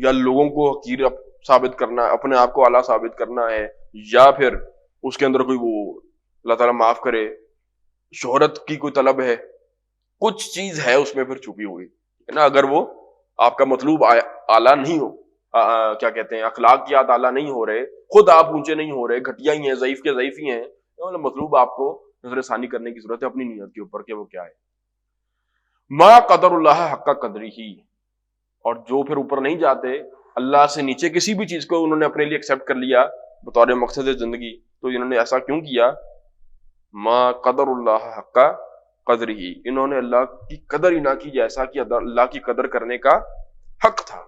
یا لوگوں کو حقیر ثابت کرنا، اپنے آپ کو اعلیٰ ثابت کرنا ہے، یا پھر اس کے اندر کوئی وہ اللہ تعالیٰ معاف کرے شہرت کی کوئی طلب ہے، کچھ چیز ہے اس میں پھر چھپی ہوئی ہے نا. اگر وہ آپ کا مطلوب اعلیٰ نہیں ہو، کیا کہتے ہیں، اخلاقیات اعلیٰ نہیں ہو رہے، خود آپ اونچے نہیں ہو رہے، گھٹیا ہی ہیں، ضعیف کے ضعیف ہی ہیں، تو مطلوب آپ کو نظر ثانی کرنے کی ضرورت ہے اپنی نیت کے اوپر کہ وہ کیا ہے. ما قدر اللہ حق قدری ہی. اور جو پھر اوپر نہیں جاتے، اللہ سے نیچے کسی بھی چیز کو انہوں نے اپنے لیے ایکسیپٹ کر لیا بطور مقصد زندگی، تو انہوں نے ایسا کیوں کیا؟ ما قدر اللہ حق قدر ہی، انہوں نے اللہ کی قدر ہی نہ کی جیسا کہ اللہ کی قدر کرنے کا حق تھا.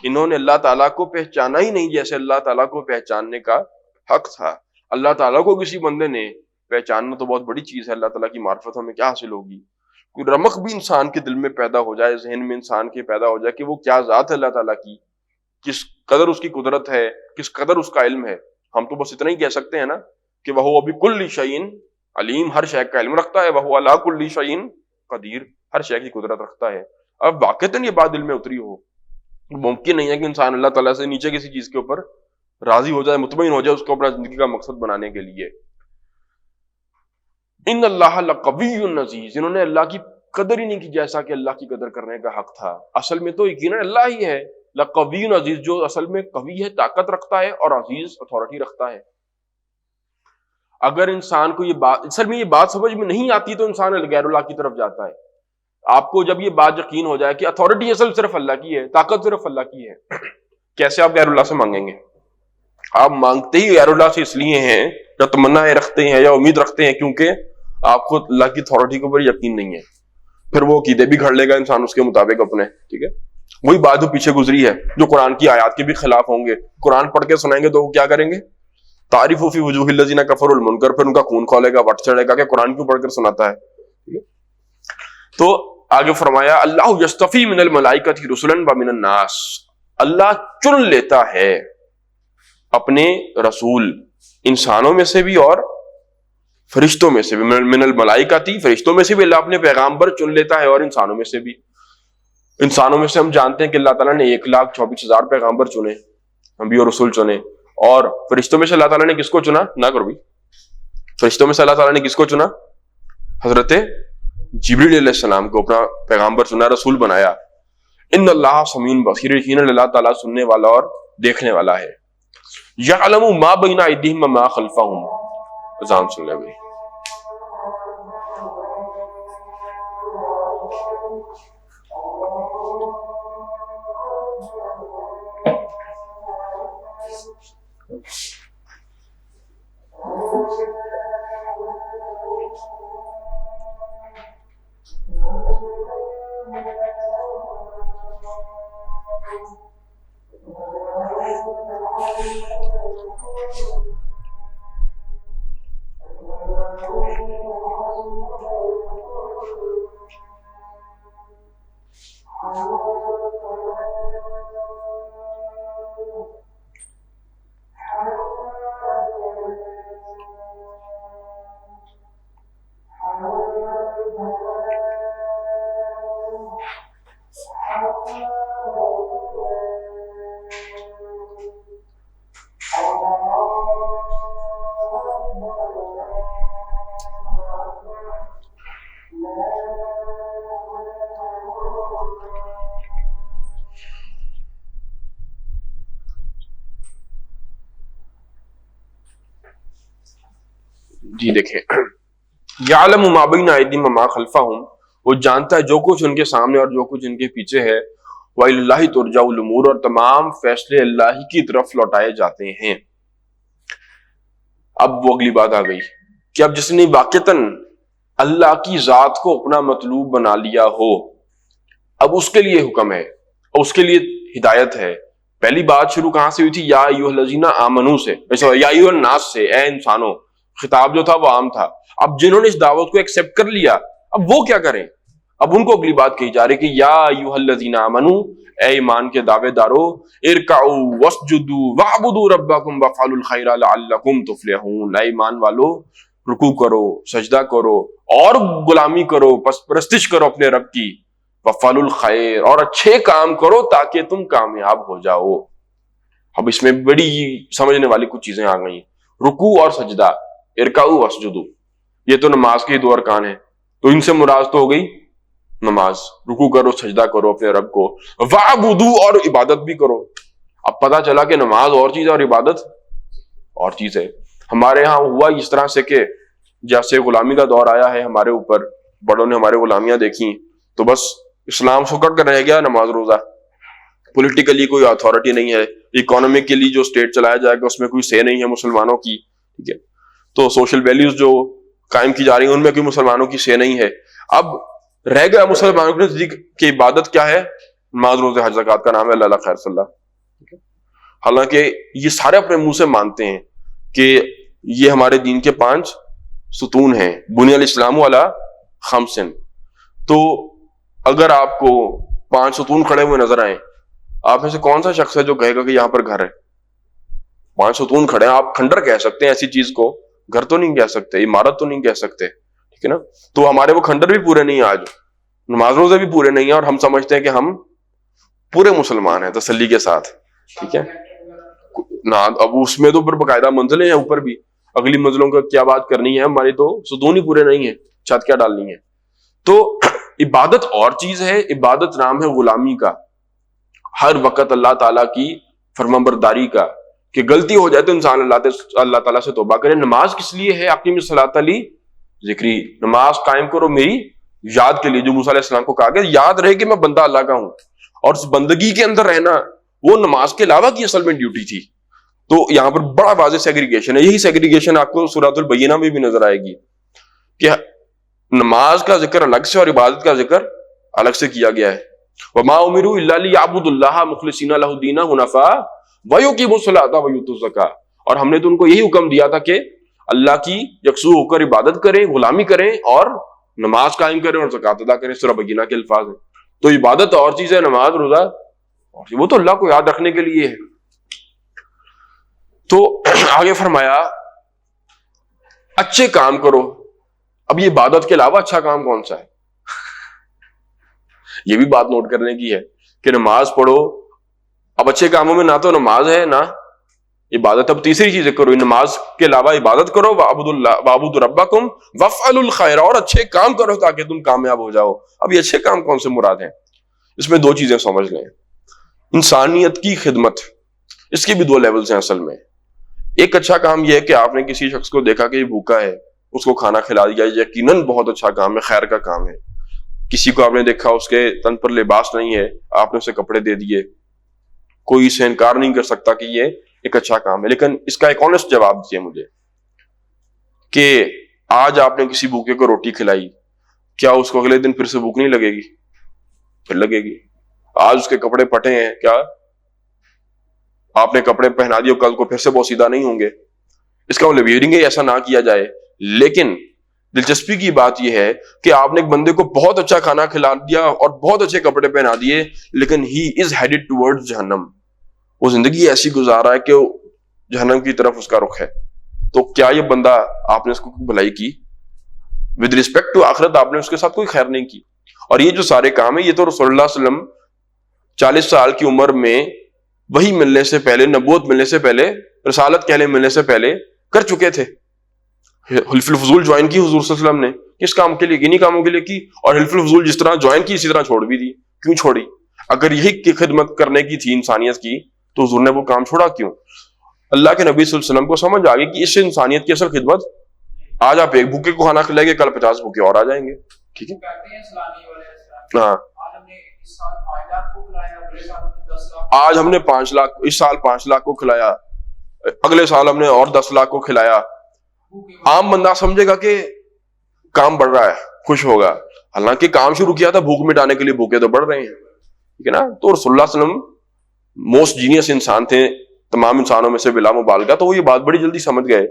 انہوں نے اللہ تعالیٰ کو پہچانا ہی نہیں جیسے اللہ تعالیٰ کو پہچاننے کا حق تھا. اللہ تعالیٰ کو کسی بندے نے پہچاننا تو بہت بڑی چیز ہے، اللہ تعالیٰ کی معرفت ہمیں کیا حاصل ہوگی؟ کوئی رمق بھی انسان کے دل میں پیدا ہو جائے، ذہن میں انسان کے پیدا ہو جائے کہ وہ کیا ذات ہے اللہ تعالیٰ کی، کس قدر اس کی قدرت ہے، کس قدر اس کا علم ہے. ہم تو بس اتنا ہی کہہ سکتے ہیں نا کہ وہ بکل شیء علیم، ہر شے کا علم رکھتا ہے، وہ علی کل شیء قدیر، ہر شے کی قدرت رکھتا ہے. اب واقعتاً یہ بات دل میں اتری ہو، ممکن نہیں ہے کہ انسان اللہ تعالیٰ سے نیچے کسی چیز کے اوپر راضی ہو جائے، مطمئن ہو جائے اس کو اپنا زندگی کا مقصد بنانے کے لیے. ان اللہ لقوی عزیز، انہوں نے اللہ کی قدر ہی نہیں کی جیسا کہ اللہ کی قدر کرنے کا حق تھا. اصل میں تو یقیناً اللہ ہی ہے لقوی عزیز، جو اصل میں قوی ہے، طاقت رکھتا ہے، اور عزیز اتھارٹی رکھتا ہے. اگر انسان کو یہ بات اصل میں یہ بات سمجھ میں نہیں آتی تو انسان غیر اللہ کی طرف جاتا ہے. آپ کو جب یہ بات یقین ہو جائے کہ اتھارٹی اصل صرف اللہ کی ہے، طاقت صرف اللہ کی ہے، کیسے آپ غیر اللہ سے مانگیں گے؟ آپ مانگتے ہی غیر اللہ سے اس لیے ہیں یا تمنا رکھتے ہیں یا امید رکھتے ہیں کیونکہ آپ کو اللہ کی اتھارٹی کے اوپر یقین نہیں ہے. پھر وہ عقیدے بھی گھڑ لے گا انسان اس کے مطابق اپنے، ٹھیک ہے. وہی بات جو پیچھے گزری ہے، جو قرآن کی آیات کے بھی خلاف ہوں گے، قرآن پڑھ کے سنائیں گے تو وہ کیا کریں گے؟ تعریف فی وجوہ الذین کفروا المنکر، پھر ان کا خون کھولے گا، وٹ چڑھے گا کہ قرآن کیوں پڑھ کر سناتا ہے. ٹھیک ہے. تو آگے فرمایا اللہ یستفی من الملائکۃ رسلا ومن الناس، اللہ چن لیتا ہے اپنے رسول انسانوں میں سے بھی اور فرشتوں میں سے بھی. من الملائکۃ، فرشتوں میں سے بھی اللہ اپنے پیغامبر چن لیتا ہے، اور انسانوں میں سے بھی. انسانوں میں سے ہم جانتے ہیں کہ اللہ تعالیٰ نے 1,24,000 پیغامبر چنے، نبی اور رسول چنے. اور فرشتوں میں سے اللہ تعالیٰ نے کس کو چنا؟ نہ کرو بھی، فرشتوں میں سے اللہ تعالیٰ نے کس کو چنا؟ حضرت جبریل علیہ السلام کو اپنا پیغامبر چنا، رسول بنایا. ان اللہ سمیع بصیر، یقیناً اللہ تعالیٰ سننے والا اور دیکھنے والا ہے. یعلم ما بین ایدیہم وما خلفہم. اذان سن لے بھائی. جی دیکھیں، یعلم ما بین ایدیہم وما خلفہم، وہ جانتا ہے جو کچھ ان کے سامنے اور جو کچھ ان کے پیچھے ہے، وَإِلَى اللَّهِ تُرْجَعُ الْأُمُورُ، اور تمام فیصلے اللہ ہی کی طرف لوٹائے جاتے ہیں۔ اب وہ اگلی بات آ گئی کہ اب جس نے واقعتاً اللہ کی ذات کو اپنا مطلوب بنا لیا ہو، اب اس کے لیے حکم ہے اور اس کے لیے ہدایت ہے۔ پہلی بات شروع کہاں سے ہوئی تھی؟ یا ایھا الذین آمنو سے، یا ایھا الناس سے، اے انسانوں۔ خطاب جو تھا وہ عام تھا۔ اب جنہوں نے اس دعوت کو ایکسپٹ کر لیا، اب وہ کیا کریں؟ اب ان کو اگلی بات کہی جا رہی کہ یا ایھا الذین آمنو، اے ایمان کے دعوے دارو، ارکعوا واسجدوا واعبدوا ربکم وافعلوا الخیر لعلکم تفلحون، اے ایمان والو رکوع کرو، سجدہ کرو اور غلامی کرو، پس پرستش کرو اپنے رب کی، وافعلوا الخیر، اور اچھے کام کرو تاکہ تم کامیاب ہو جاؤ۔ اب اس میں بڑی سمجھنے والی کچھ چیزیں آ گئی۔ رکوع اور سجدہ، ارکعوا واسجدوا، یہ تو نماز کے دو ارکان ہیں، تو ان سے مراد تو ہو گئی نماز۔ رکوع کرو، سجدہ کرو اپنے رب کو، وعبدوا، اور عبادت بھی کرو۔ اب پتہ چلا کہ نماز اور چیز ہے اور عبادت اور چیز ہے۔ ہمارے ہاں ہوا اس طرح سے کہ جیسے غلامی کا دور آیا ہے ہمارے اوپر، بڑوں نے ہمارے غلامیاں دیکھی، تو بس اسلام سکڑ کر رہ گیا نماز روزہ۔ پولیٹیکلی کوئی اتھارٹی نہیں ہے، اکانومکلی جو اسٹیٹ چلایا جائے گا اس میں کوئی سے نہیں ہے مسلمانوں کی، ٹھیک ہے، تو سوشل ویلیوز جو قائم کی جا رہی ہیں ان میں کوئی مسلمانوں کی سے نہیں ہے۔ اب رہ گیا مسلمانوں کے نزدیک کہ عبادت کیا ہے؟ نماز روزہ حج زکوٰۃ کا نام ہے اللہ خیر صلی اللہ۔ حالانکہ یہ سارے اپنے منہ سے مانتے ہیں کہ یہ ہمارے دین کے 5 ستون ہیں، بنی الاسلام علی 5۔ تو اگر آپ کو 5 ستون کھڑے ہوئے نظر آئیں، آپ میں سے کون سا شخص ہے جو کہے گا کہ یہاں پر گھر ہے؟ 5 ستون کھڑے ہیں، آپ کھنڈر کہہ سکتے ہیں ایسی چیز کو، گھر تو نہیں کہہ سکتے، عمارت تو نہیں کہہ سکتے، ٹھیک ہے نا؟ تو ہمارے وہ کھنڈر بھی پورے نہیں ہیں، آج نماز روزے بھی پورے نہیں ہیں، اور ہم سمجھتے ہیں کہ ہم پورے مسلمان ہیں تسلی کے ساتھ، ٹھیک ہے نا؟ اب اس میں تو باقاعدہ منزلیں ہیں اوپر بھی، اگلی منزلوں کا کیا بات کرنی ہے، ہماری تو ستون ہی پورے نہیں ہیں، چھت کیا ڈالنی ہے؟ تو عبادت اور چیز ہے، عبادت نام ہے غلامی کا، ہر وقت اللہ تعالیٰ کی فرمانبرداری کا، کہ غلطی ہو جائے تو انسان اللہ تعالیٰ سے توبہ کرے۔ نماز کس لیے ہے؟ اقیم الصلاۃ لی ذکری، نماز قائم کرو میری یاد کے لیے، جو موسیٰ علیہ السلام کو کہا گیا یاد رہے کہ میں بندہ اللہ کا ہوں، اور اس بندگی کے اندر رہنا وہ نماز کے علاوہ کی اصل میں ڈیوٹی تھی۔ تو یہاں پر بڑا واضح سیگریگیشن ہے، یہی سیگریگیشن آپ کو سورۃ البینہ میں بھی نظر آئے گی کہ نماز کا ذکر الگ سے اور عبادت کا ذکر الگ سے کیا گیا ہے۔ وما امروا الا ليعبدوا الله مخلصین لہ الدین حنفاء ویقیموا الصلاۃ ویؤتوا الزکاۃ، اور ہم نے تو ان کو یہی حکم دیا تھا کہ اللہ کی یکسو ہو کر عبادت کریں، غلامی کریں اور نماز قائم کریں اور زکوٰۃ ادا کریں۔ سورہ بینہ کے الفاظ ہیں۔ تو عبادت اور چیز ہے، نماز روزہ اور چیز، وہ تو اللہ کو یاد رکھنے کے لیے ہے۔ تو آگے فرمایا اچھے کام کرو۔ اب یہ عبادت کے علاوہ اچھا کام کون سا ہے؟ یہ بھی بات نوٹ کرنے کی ہے کہ نماز پڑھو، اب اچھے کاموں میں نہ تو نماز ہے نہ عبادت، اب تیسری چیز کرو، نماز کے علاوہ عبادت کرو، وَاعْبُدُوا رَبَّكُمْ وَافْعَلُوا الْخَيْرَ، اور اچھے کام کرو تاکہ تم کامیاب ہو جاؤ۔ اب یہ اچھے کام کون سے مراد ہیں؟ اس میں 2 چیزیں سمجھ لیں۔ انسانیت کی خدمت، اس کے بھی 2 لیولز ہیں اصل میں۔ ایک اچھا کام یہ ہے کہ آپ نے کسی شخص کو دیکھا کہ یہ بھوکا ہے، اس کو کھانا کھلا دیا، یقیناً بہت اچھا کام ہے، خیر کا کام ہے۔ کسی کو آپ نے دیکھا اس کے تن پر لباس نہیں ہے، آپ نے اسے کپڑے دے دیے، کوئی اسے انکار نہیں کر سکتا کہ یہ ایک اچھا کام ہے۔ لیکن اس کا ایک آنےسٹ جواب دیجیے مجھے کہ آج آپ نے کسی بھوکے کو روٹی کھلائی، کیا اس کو اگلے دن پھر سے بھوک نہیں لگے گی؟ پھر لگے گی۔ آج اس کے کپڑے پھٹے ہیں، کیا آپ نے کپڑے پہنا دیے کل کو پھر سے بوسیدہ نہیں ہوں گے؟ اس کا مطلب یہ نہیں ہے ایسا نہ کیا جائے، لیکن دلچسپی کی بات یہ ہے کہ آپ نے ایک بندے کو بہت اچھا کھانا کھلا دیا اور بہت اچھے کپڑے پہنا دیے، لیکن ہی از ہیڈڈ ٹورڈز جہنم، وہ زندگی ایسی گزار رہا ہے کہ جہنم کی طرف اس کا رخ ہے. تو کیا یہ بندہ آپ نے اس کو بھلائی کی؟ ود ریسپیکٹ ٹو آخرت آپ نے اس کے ساتھ کوئی خیر نہیں کی. اور یہ جو سارے کام ہیں یہ تو رسول اللہ صلی اللہ علیہ وسلم 40 سال کی عمر میں وہی ملنے سے پہلے، نبوت ملنے سے پہلے، رسالت کہنے ملنے سے پہلے کر چکے تھے. حلف الفضول جوائن کی حضور صلی اللہ علیہ وسلم نے، کس کام کے لیے؟ انہی کاموں کے لیے کی. اور حلف الفضول جس طرح جوائن کی اسی طرح چھوڑ بھی دی. کیوں چھوڑی؟ اگر یہی خدمت کرنے کی تھی انسانیت کی تو حضور نے وہ کام چھوڑا کیوں؟ اللہ کے نبی صلی اللہ علیہ وسلم کو سمجھ آ گئی کہ اس سے انسانیت کی اصل خدمت، آج آپ ایک بھوکے کو کھانا کھلائیں گے، کل 50 بھوکے اور آ جائیں گے. ٹھیک ہے، ہاں آج ہم نے 5 لاکھ، اس سال 5 لاکھ کو کھلایا، اگلے سال ہم نے اور 10 لاکھ کو کھلایا. عام بندہ سمجھے گا کہ کام بڑھ رہا ہے، خوش ہوگا، حالانکہ کام شروع کیا تھا بھوک مٹانے کے لیے، بھوکے تو بڑھ رہے ہیں. ٹھیک ہے نا. تو رسول اللہ صلی اللہ علیہ وسلم موسٹ جینیس انسان تھے تمام انسانوں میں سے بلا مبالغہ، تو وہ یہ بات بڑی جلدی سمجھ گئے.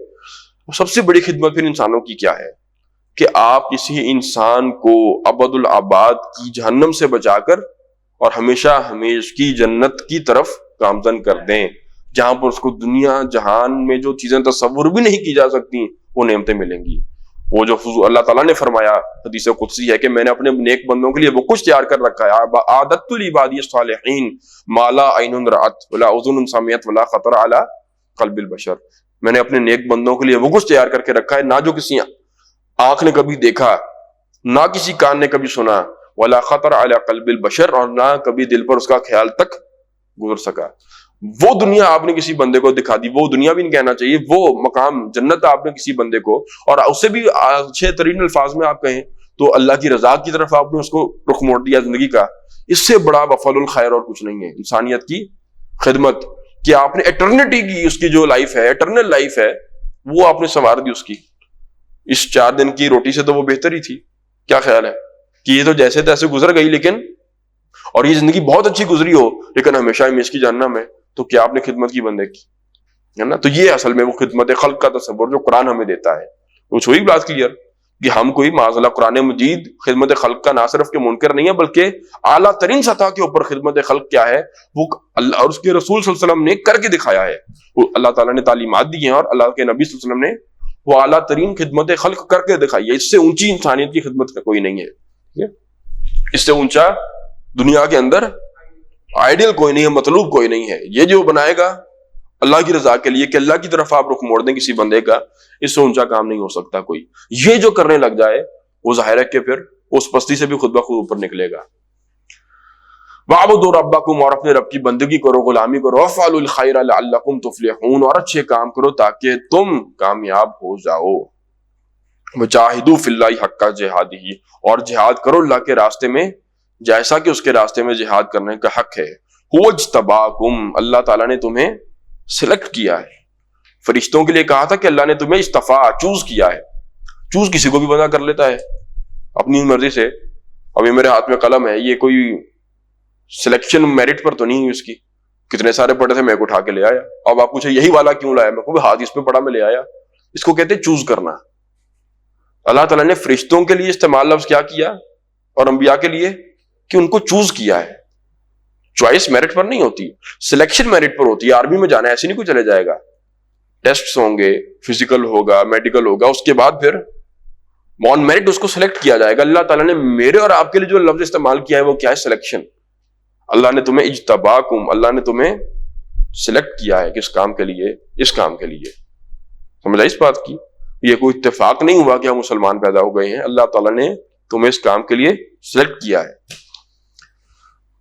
سب سے بڑی خدمت پھر انسانوں کی کیا ہے کہ آپ کسی انسان کو ابد الآباد کی جہنم سے بچا کر اور ہمیشہ ہمیش کی جنت کی طرف گامزن کر دیں، جہاں پر اس کو دنیا جہان میں جو چیزیں تصور بھی نہیں کی جا سکتی وہ نعمتیں ملیں گی. وہ جو اللہ تعالیٰ نے فرمایا حدیث قدسی ہے کہ میں نے اپنے نیک بندوں کے لیے وہ کچھ تیار کر رکھا ہے، عادت لعبادی الصالحین ما لا عین رأت ولا اذن سمعت ولا خطر علی قلب البشر. میں نے اپنے نیک بندوں کے لیے وہ کچھ تیار کر کے رکھا ہے، نہ جو کسی آنکھ نے کبھی دیکھا، نہ کسی کان نے کبھی سنا، ولا خطر علی قلب البشر، اور نہ کبھی دل پر اس کا خیال تک گزر سکا. وہ دنیا آپ نے کسی بندے کو دکھا دی، وہ دنیا بھی نہیں کہنا چاہیے، وہ مقام جنت آپ نے کسی بندے کو، اور اسے بھی اچھے ترین الفاظ میں آپ کہیں تو اللہ کی رضا کی طرف آپ نے اس کو رخ موڑ دیا زندگی کا. اس سے بڑا وفل الخیر اور کچھ نہیں ہے انسانیت کی خدمت، کہ آپ نے ایٹرنٹی کی، اس کی جو لائف ہے، ایٹرنل لائف ہے، وہ آپ نے سنوار دی اس کی. اس 4 دن کی روٹی سے تو وہ بہتر ہی تھی. کیا خیال ہے کہ یہ تو جیسے تیسے گزر گئی، لیکن اور یہ زندگی بہت اچھی گزری ہو لیکن ہمیشہ ہمیش کی جہنم ہے، تو کیا آپ نے خدمت کی بندے کی ہے نا. تو یہ اصل میں وہ خدمت خلق کا تصور جو قرآن ہمیں دیتا ہے. وہ چھوئی بات کلیئر کہ ہم کوئی معاذ اللہ قرآن مجید خدمت خلق کا نہ صرف کے منکر نہیں ہے، بلکہ اعلیٰ ترین سطح کے اوپر خدمت خلق کیا ہے وہ اللہ اور اس کے رسول صلی اللہ علیہ وسلم نے کر کے دکھایا ہے. وہ اللہ تعالیٰ نے تعلیمات دی ہیں اور اللہ کے نبی صلی اللہ علیہ وسلم نے وہ اعلیٰ ترین خدمت خلق کر کے دکھائی ہے. اس سے اونچی انسانیت کی خدمت کا کوئی نہیں ہے، اس سے اونچا دنیا کے اندر آئیڈیل کوئی نہیں ہے، مطلوب کوئی نہیں ہے. یہ جو بنائے گا اللہ کی رضا کے لیے کہ اللہ کی طرف آپ رخ موڑ دیں کسی بندے کا، اس سے اونچا کام نہیں ہو سکتا کوئی. یہ جو کرنے لگ جائے وہ ظاہر ہے کہ پھر اس پستی سے بھی خود بخود اوپر نکلے گا. وَاعْبُدُوا رَبَّكُمْ، اور اپنے رب کی بندگی کرو، غلامی کرو، وَافْعَلُوا الْخَيْرَ لَعَلَّكُمْ تُفْلِحُونَ، اور اچھے کام کرو تاکہ تم کامیاب ہو جاؤ. وَجَاهِدُوا فِي اللَّهِ حَقَّ جِهَادِهِ، اور جہاد کرو اللہ کے راستے میں جیسا کہ اس کے راستے میں جہاد کرنے کا حق ہے. هُوَ اجْتَبَاكُمْ، اللہ تعالیٰ نے تمہیں سلیکٹ کیا ہے. فرشتوں کے لیے کہا تھا کہ اللہ نے تمہیں استفا چوز کیا ہے. چوز کسی کو بھی بندہ کر لیتا ہے اپنی مرضی سے. ابھی میرے ہاتھ میں قلم ہے، یہ کوئی سلیکشن میرٹ پر تو نہیں ہوئی اس کی. کتنے سارے پڑے تھے، میں ایک اٹھا کے لے آیا. اب آپ پوچھے یہی والا کیوں لایا، میں کو ہاتھ اس پہ پڑا میں لے آیا. اس کو کہتے ہیں چوز کرنا. اللہ تعالیٰ نے فرشتوں کے لیے استعمال لفظ کیا کیا اور انبیاء کے لیے کہ ان کو چوز کیا ہے. چوائس میرٹ پر نہیں ہوتی، سلیکشن میرٹ پر ہوتی ہے. آرمی میں جانا ہے ایسے نہیں کوئی چلے جائے گا، ٹیسٹس ہوں گے، فزیکل ہوگا، میڈیکل ہوگا، اس کے بعد پھر آن میرٹ اس کو سلیکٹ کیا جائے گا. اللہ تعالیٰ نے میرے اور آپ کے لیے جو لفظ استعمال کیا ہے وہ کیا ہے؟ سلیکشن. اللہ نے تمہیں اجتباکم، اللہ نے تمہیں سلیکٹ کیا ہے کس کام کے لیے؟ اس کام کے لیے. سمجھا اس بات کی؟ یہ کوئی اتفاق نہیں ہوا کہ ہم مسلمان پیدا ہو گئے ہیں. اللہ تعالیٰ نے تمہیں اس کام کے لیے سلیکٹ کیا ہے،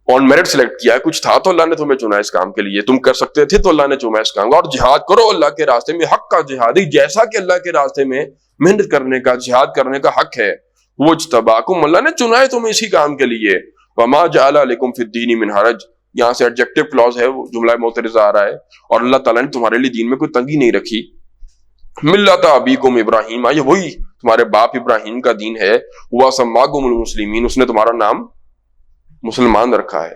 آن میرٹ سلیکٹ کیا ہے. کچھ تھا تو اللہ نے تمہیں چنا اس کام کے لیے، تم کر سکتے تھے تو اللہ نے چنا اس کام کا. اور جہاد کرو اللہ کے راستے میں، حق کا جہاد، جیسا کہ اللہ کے راستے میں محنت کرنے کا، جہاد کرنے کا حق ہے. وہ اجتباکم، اللہ نے چنا ہے تمہیں اسی کام کے لیے. وما جعل علیکم فی الدین من حرج، یہاں سے ایڈجیکٹو کلوز ہے، وہ جملہ معترضہ آ رہا ہے. اور اللہ تعالیٰ نے تمہارے لیے دین میں کوئی تنگی نہیں رکھی. ملت ابیکم ابراہیم، یہ وہی تمہارے باپ ابراہیم کا دین ہے. ہوا سماکم المسلمین، اس نے تمہارا نام مسلمان رکھا ہے.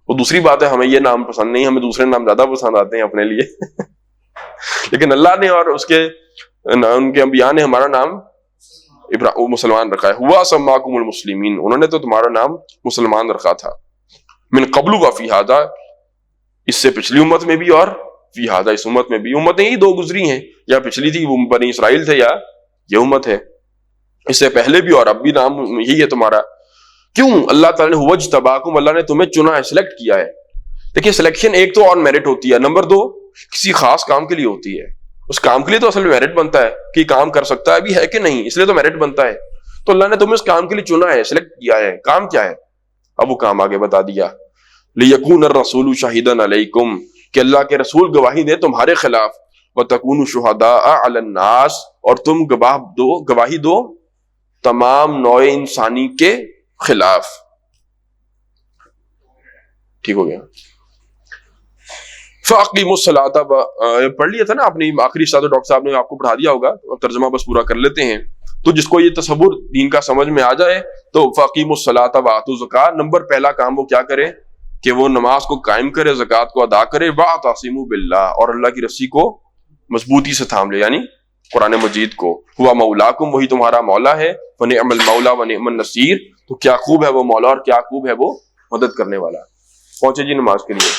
وہ دوسری بات ہے ہمیں یہ نام پسند نہیں، ہمیں دوسرے نام زیادہ پسند آتے ہیں اپنے لیے لیکن اللہ نے اور ان کے انبیاء نے ہمارا نام مسلمان رکھا ہے. ہوا سماکم المسلمین, انہوں نے تو تمہارا نام مسلمان رکھا تھا. من قبل وفی ھذا, اس سے پچھلی امت میں بھی اور فی ھذا, اس امت میں بھی. امتیں ہی دو گزری ہیں, یا پچھلی تھی وہ بنی اسرائیل تھے یا یہ امت ہے. اس سے پہلے بھی اور اب بھی نام یہی ہے تمہارا. کیوں؟ اللہ تعالیٰ نے هو اجتباکم, اللہ نے تمہیں چنا ہے, سلیکٹ کیا ہے. دیکھیے سلیکشن ایک تو آن میرٹ ہوتی ہے, نمبر دو کسی خاص کام کے لیے ہوتی ہے. اس کام کے لیے تو اصل میں میرٹ بنتا ہے کہ کام کر سکتا ہے بھی ہے کہ نہیں, اس لیے تو میرٹ بنتا ہے. تو اللہ نے تمہیں اس کام کے لیے چنا ہے, سلیکٹ کیا ہے. کام کیا ہے؟ اب وہ کام آگے بتا دیا. لیکون الرسول شاہدا علیکم, کہ اللہ کے رسول گواہی دے تمہارے خلاف. وتکونوا شہداء علی الناس, اور تم گواہی دو تمام نوع انسانی کے خلاف. ٹھیک ہو گیا. فاقیموا الصلاۃ پڑھ لیا تھا نا آپ نے, آخری حصہ تو ڈاکٹر صاحب نے آپ کو پڑھا دیا ہوگا, ترجمہ بس پورا کر لیتے ہیں. تو جس کو یہ تصور دین کا سمجھ میں آ جائے تو فاقیموا الصلاۃ وآتوا الزکاۃ, نمبر پہلا کام وہ کیا کرے کہ وہ نماز کو قائم کرے, زکوٰۃ کو ادا کرے. واعتصموا باللہ, اور اللہ کی رسی کو مضبوطی سے تھام لے, یعنی قرآن مجید کو. ہوا مولاکم, وہی تمہارا مولا ہے. ونعم المولا ونعم النصیر, تو کیا خوب ہے وہ مولا اور کیا خوب ہے وہ مدد کرنے والا. پہنچے جی نماز کے لیے.